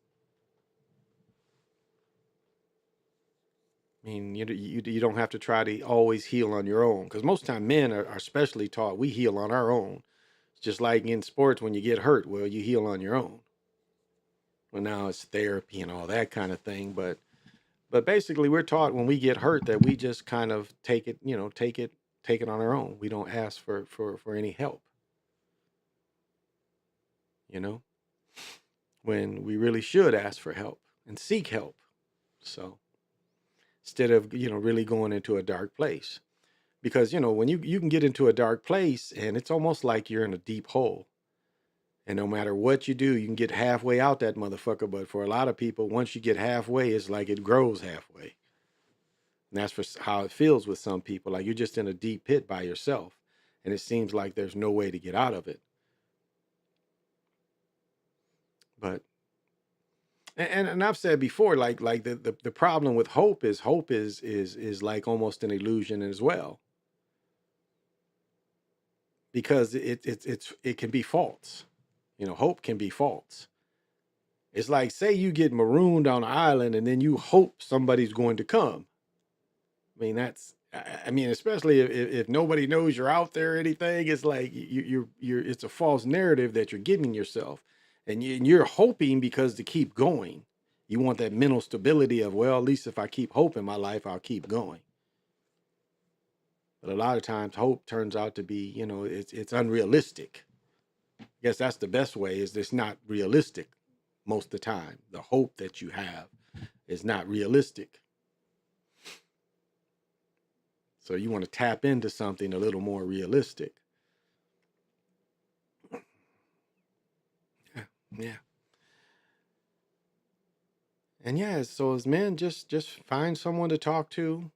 I mean, you don't have to try to always heal on your own. Because most time men are especially taught we heal on our own. It's just like in sports when you get hurt, well, you heal on your own. Well, now it's therapy and all that kind of thing. But basically we're taught when we get hurt that we just kind of take it on our own. We don't ask for any help. When we really should ask for help and seek help. So instead of, really going into a dark place, because, when you can get into a dark place and it's almost like you're in a deep hole, and no matter what you do, you can get halfway out that motherfucker. But for a lot of people, once you get halfway, it's like it grows halfway. And that's for how it feels with some people. Like you're just in a deep pit by yourself and it seems like there's no way to get out of it. But and I've said before, like the problem with hope is like almost an illusion as well, because it can be false. Hope can be false. It's like, say you get marooned on an island and then you hope somebody's going to come. I mean, especially if nobody knows you're out there or anything, it's like it's a false narrative that you're giving yourself. And you're hoping because to keep going. You want that mental stability of, well, at least if I keep hope in my life, I'll keep going. But a lot of times hope turns out to be, it's unrealistic. I guess that's the best way, is it's not realistic most of the time. The hope that you have is not realistic. So you want to tap into something a little more realistic. Yeah. And yeah, so as men, just find someone to talk to.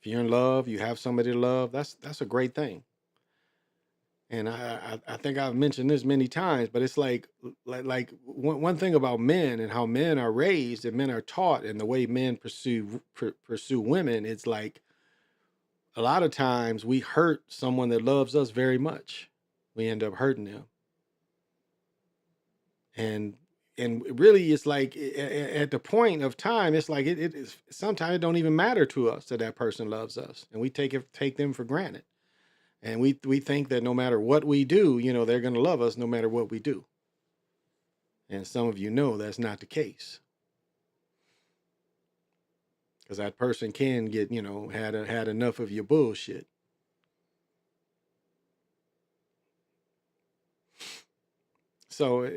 If you're in love, you have somebody to love, that's a great thing. And I think I've mentioned this many times, but it's like one thing about men and how men are raised and men are taught and the way men pursue women, it's like a lot of times we hurt someone that loves us very much. We end up hurting them. And really, it's like at the point of time, it's like it is sometimes it don't even matter to us that person loves us, and we take them for granted, and we think that no matter what we do, they're gonna love us no matter what we do. And some of that's not the case, because that person can get had enough of your bullshit. So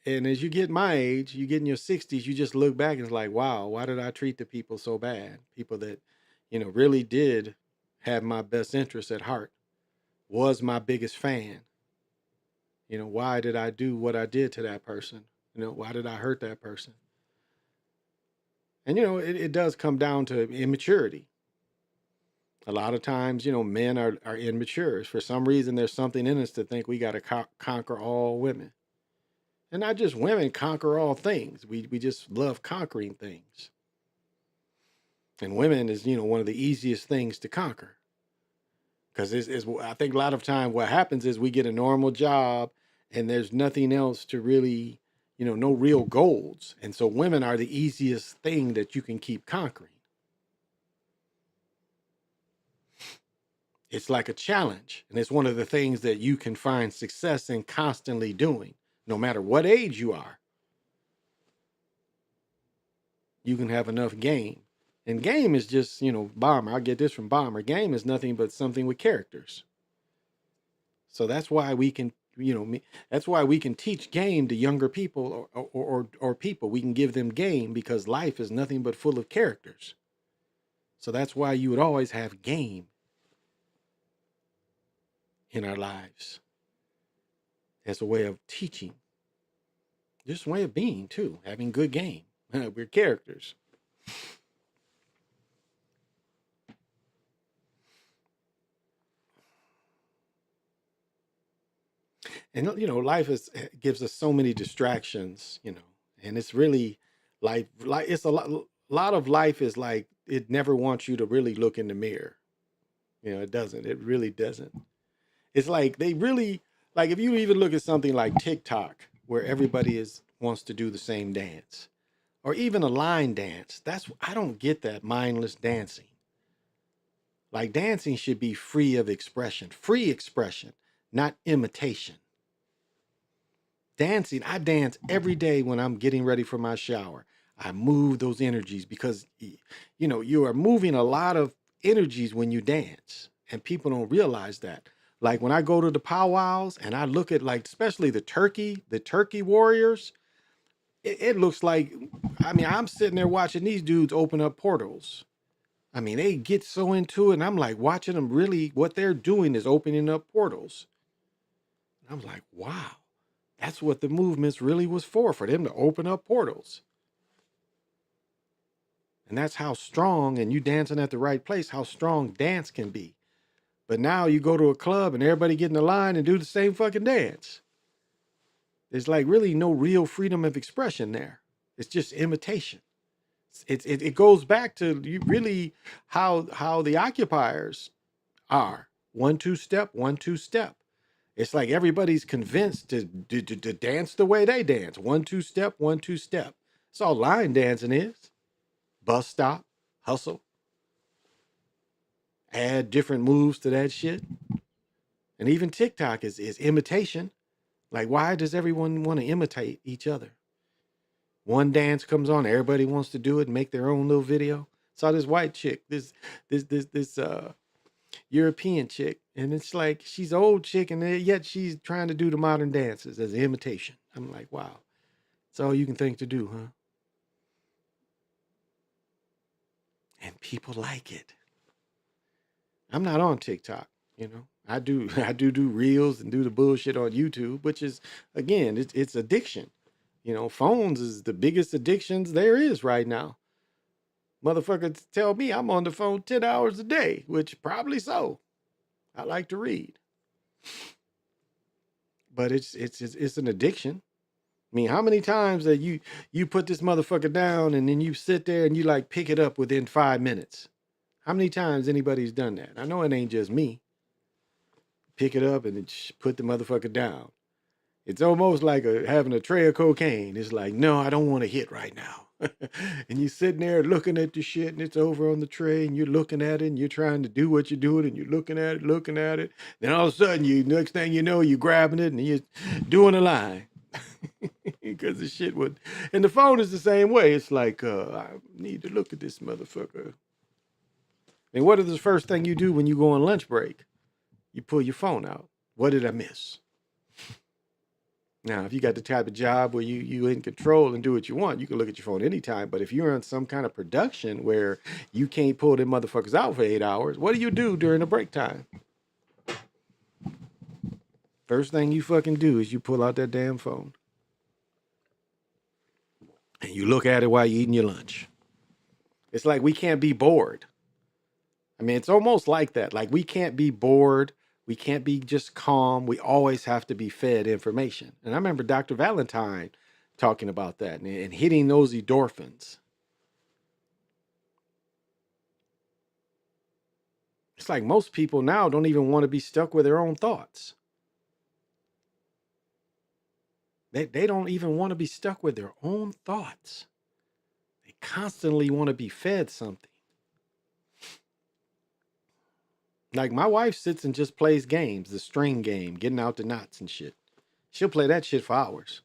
and as you get my age, you get in your 60s, you just look back and it's like, wow, why did I treat the people so bad? People that, really did have my best interests at heart, was my biggest fan. Why did I do what I did to that person? Why did I hurt that person? And, it does come down to immaturity. A lot of times, men are immature. For some reason, there's something in us to think we got to conquer all women. And not just women conquer all things. We just love conquering things. And women is, one of the easiest things to conquer. Because I think a lot of time what happens is we get a normal job and there's nothing else to really, no real goals. And so women are the easiest thing that you can keep conquering. It's like a challenge. And it's one of the things that you can find success in constantly doing, no matter what age you are. You can have enough game. And game is just, Bomber. I get this from Bomber. Game is nothing but something with characters. So that's why we can, that's why we can teach game to younger people or people. We can give them game because life is nothing but full of characters. So that's why you would always have game in our lives as a way of teaching. Just a way of being too, having good game. We're characters. And life gives us so many distractions, and it's really life. Like it's a lot of life is like it never wants you to really look in the mirror. It doesn't. It really doesn't. It's like they really like if you even look at something like TikTok, where everybody wants to do the same dance, or even a line dance. I don't get that mindless dancing. Like dancing should be free expression, not imitation. Dancing, I dance every day when I'm getting ready for my shower. I move those energies because, you are moving a lot of energies when you dance, and people don't realize that. Like when I go to the powwows and I look at especially the turkey warriors, it looks like, I'm sitting there watching these dudes open up portals. They get so into it, and I'm like watching them really, what they're doing is opening up portals. I'm like, wow. That's what the movements really was for them to open up portals. And that's how strong, and you dancing at the right place, how strong dance can be. But now you go to a club and everybody get in a line and do the same fucking dance. There's really no real freedom of expression there. It's just imitation. It goes back to really how the occupiers are. 1-2 step, 1-2 step. It's like everybody's convinced to dance the way they dance. 1-2 step, 1-2 step. That's all line dancing is. Bus stop, hustle. Add different moves to that shit. And even TikTok is imitation. Like, why does everyone want to imitate each other? One dance comes on, everybody wants to do it and make their own little video. Saw this white chick, this European chick, and it's like she's an old chick, and yet she's trying to do the modern dances as an imitation. I'm like, wow, that's all you can think to do, huh? And people like it. I'm not on TikTok, I do reels and do the bullshit on YouTube, which is, again, it's addiction. Phones is the biggest addictions there is right now. Motherfuckers tell me I'm on the phone 10 hours a day, which probably so. I like to read. But it's an addiction. How many times that you put this motherfucker down and then you sit there and you pick it up within 5 minutes? How many times anybody's done that? I know it ain't just me. Pick it up and then put the motherfucker down. It's almost like having a tray of cocaine. It's like, no, I don't want to hit right now. And you're sitting there looking at the shit and it's over on the tray and you're looking at it and you're trying to do what you're doing and you're looking at it. Then all of a sudden, next thing you know, you're grabbing it and you're doing a line. Because the shit would, and the phone is the same way. It's like, I need to look at this motherfucker. And what is the first thing you do when you go on lunch break? You pull your phone out. What did I miss? Now, if you got the type of job where you in control and do what you want, you can look at your phone anytime. But if you're on some kind of production where you can't pull them motherfuckers out for 8 hours, what do you do during the break time? First thing you fucking do is you pull out that damn phone. And you look at it while you're eating your lunch. It's like we can't be bored. It's almost like that. Like we can't be bored. We can't be just calm. We always have to be fed information. And I remember Dr. Valentine talking about that and hitting those endorphins. It's like most people now don't even want to be stuck with their own thoughts. They don't even want to be stuck with their own thoughts. They constantly want to be fed something. Like my wife sits and just plays games, the string game, getting out the knots and shit. She'll play that shit for hours.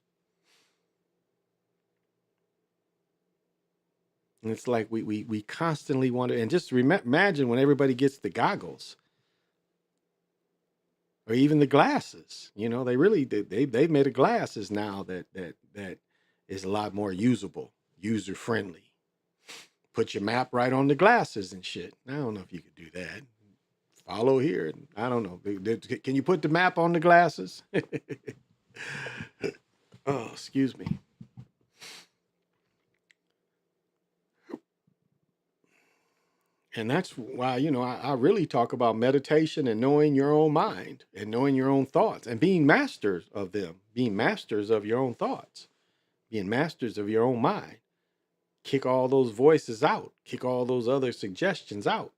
And it's like we constantly want to, and just imagine when everybody gets the goggles or even the glasses. You know, they've made a glasses now that is a lot more usable, user friendly. Put your map right on the glasses and shit. I don't know if you could do that. Follow here. I don't know. Can you put the map on the glasses? Oh, excuse me. And that's why, I really talk about meditation and knowing your own mind and knowing your own thoughts and being masters of them, being masters of your own thoughts, being masters of your own mind. Kick all those voices out, kick all those other suggestions out.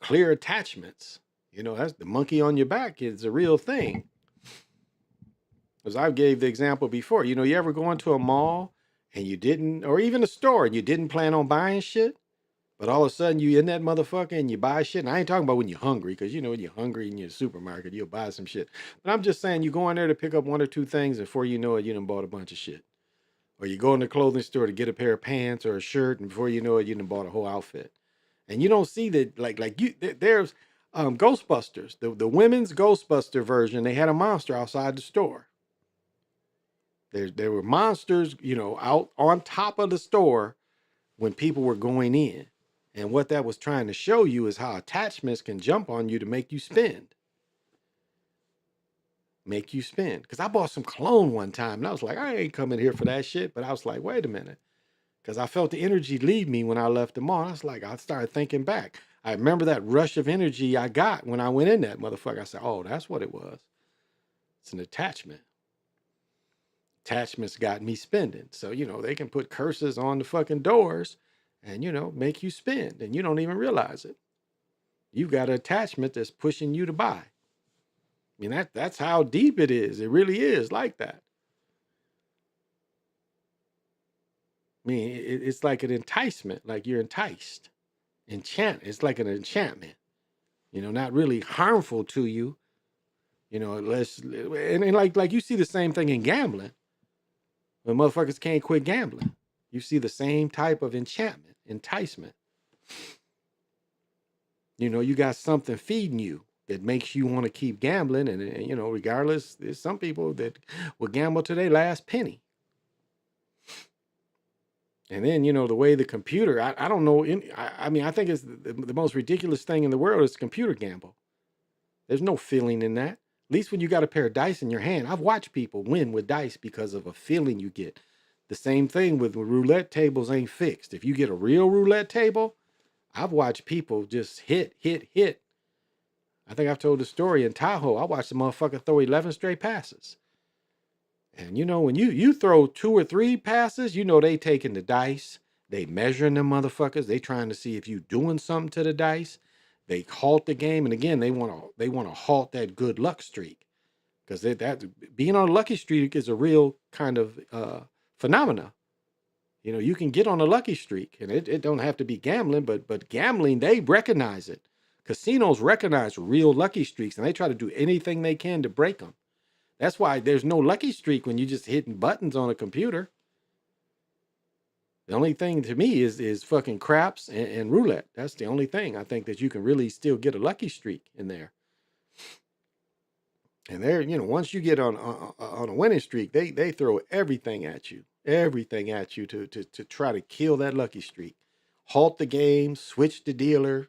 Clear attachments. That's the monkey on your back is a real thing. As I gave the example before, you ever go into a mall and you didn't, or even a store and you didn't plan on buying shit? But all of a sudden you in that motherfucker and you buy shit. And I ain't talking about when you're hungry, because when you're hungry in your supermarket, you'll buy some shit. But I'm just saying you go in there to pick up one or two things, and before you know it, you done bought a bunch of shit. Or you go in the clothing store to get a pair of pants or a shirt, and before you know it, you done bought a whole outfit. And you don't see that there's Ghostbusters, the women's Ghostbuster version. They had a monster outside the store. There were monsters, out on top of the store when people were going in. And what that was trying to show you is how attachments can jump on you to make you spend. Make you spend. Because I bought some cologne one time and I was like, I ain't coming here for that shit. But I was like, wait a minute. Because I felt the energy leave me when I left the mall. I was like, I started thinking back. I remember that rush of energy I got when I went in that motherfucker. I said, oh, that's what it was. It's an attachment. Attachments got me spending. So, they can put curses on the fucking doors and, make you spend, and you don't even realize it. You've got an attachment that's pushing you to buy. I mean, that's how deep it is. It really is like that. I mean, it's like an enticement, like you're enticed. It's like an enchantment, not really harmful to you, unless, and like you see the same thing in gambling. When motherfuckers can't quit gambling, you see the same type of enchantment, enticement. You got something feeding you that makes you want to keep gambling. And regardless, there's some people that will gamble to their last penny. And then, the way the computer, I don't know. I think it's the most ridiculous thing in the world is computer gamble. There's no feeling in that. At least when you got a pair of dice in your hand. I've watched people win with dice because of a feeling you get. The same thing with roulette tables ain't fixed. If you get a real roulette table, I've watched people just hit. I think I've told the story in Tahoe. I watched the motherfucker throw 11 straight passes. And when you throw 2 or 3 passes, they taking the dice. They measuring them motherfuckers. They trying to see if you doing something to the dice. They halt the game. And again, they want to halt that good luck streak. Because that being on a lucky streak is a real kind of phenomena. You can get on a lucky streak, and it don't have to be gambling, but gambling, they recognize it. Casinos recognize real lucky streaks, and they try to do anything they can to break them. That's why there's no lucky streak when you're just hitting buttons on a computer. The only thing to me is fucking craps and roulette. That's the only thing I think that you can really still get a lucky streak in there. And there, once you get on a winning streak, they throw everything at you to try to kill that lucky streak, halt the game, switch the dealer.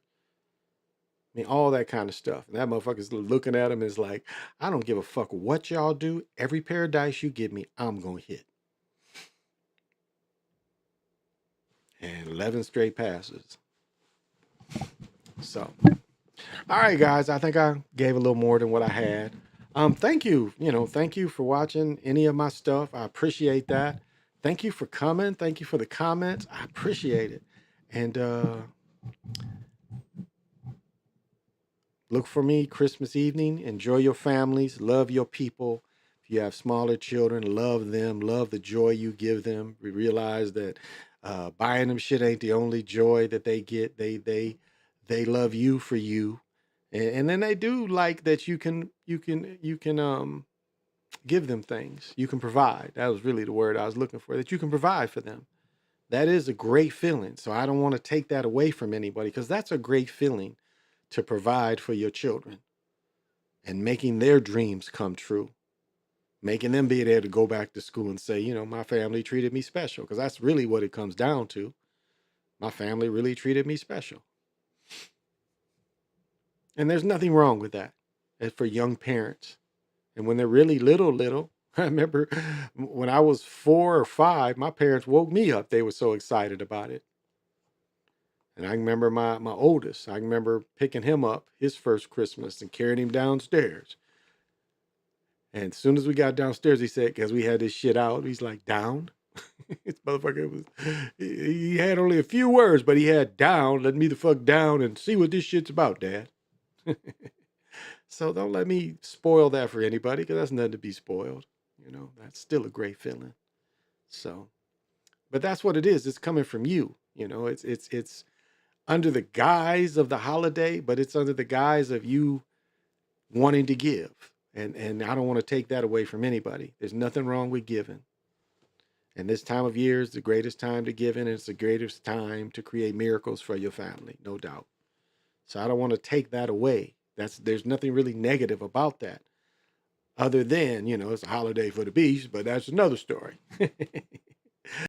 I mean, all that kind of stuff. And that motherfucker's looking at him and is like, I don't give a fuck what y'all do. Every pair of dice you give me, I'm gonna hit. And 11 straight passes. So, all right, guys, I think I gave a little more than what I had. Thank you. Thank you for watching any of my stuff. I appreciate that. Thank you for coming. Thank you for the comments. I appreciate it. And look for me Christmas evening. Enjoy your families. Love your people. If you have smaller children, love them. Love the joy you give them. We realize that buying them shit ain't the only joy that they get. They love you for you. And then they do like that you can give them things. You can provide. That was really the word I was looking for, that you can provide for them. That is a great feeling. So I don't want to take that away from anybody, because that's a great feeling, to provide for your children and making their dreams come true, making them be able to go back to school and say, my family treated me special, because that's really what it comes down to. My family really treated me special. And there's nothing wrong with that. And for young parents, and when they're really little, I remember when I was 4 or 5, my parents woke me up. They were so excited about it. And I remember my oldest, I remember picking him up his first Christmas and carrying him downstairs. And as soon as we got downstairs, he said, because we had this shit out, he's like, down? This motherfucker he had only a few words, but he had down, let me the fuck down and see what this shit's about, Dad. So don't let me spoil that for anybody, because that's nothing to be spoiled. That's still a great feeling. So, but that's what it is. It's coming from you. It's under the guise of the holiday, but it's under the guise of you wanting to give. And I don't want to take that away from anybody. There's nothing wrong with giving. And this time of year is the greatest time to give in, and it's the greatest time to create miracles for your family, no doubt. So I don't want to take that away. There's nothing really negative about that, other than, it's a holiday for the beast, but that's another story.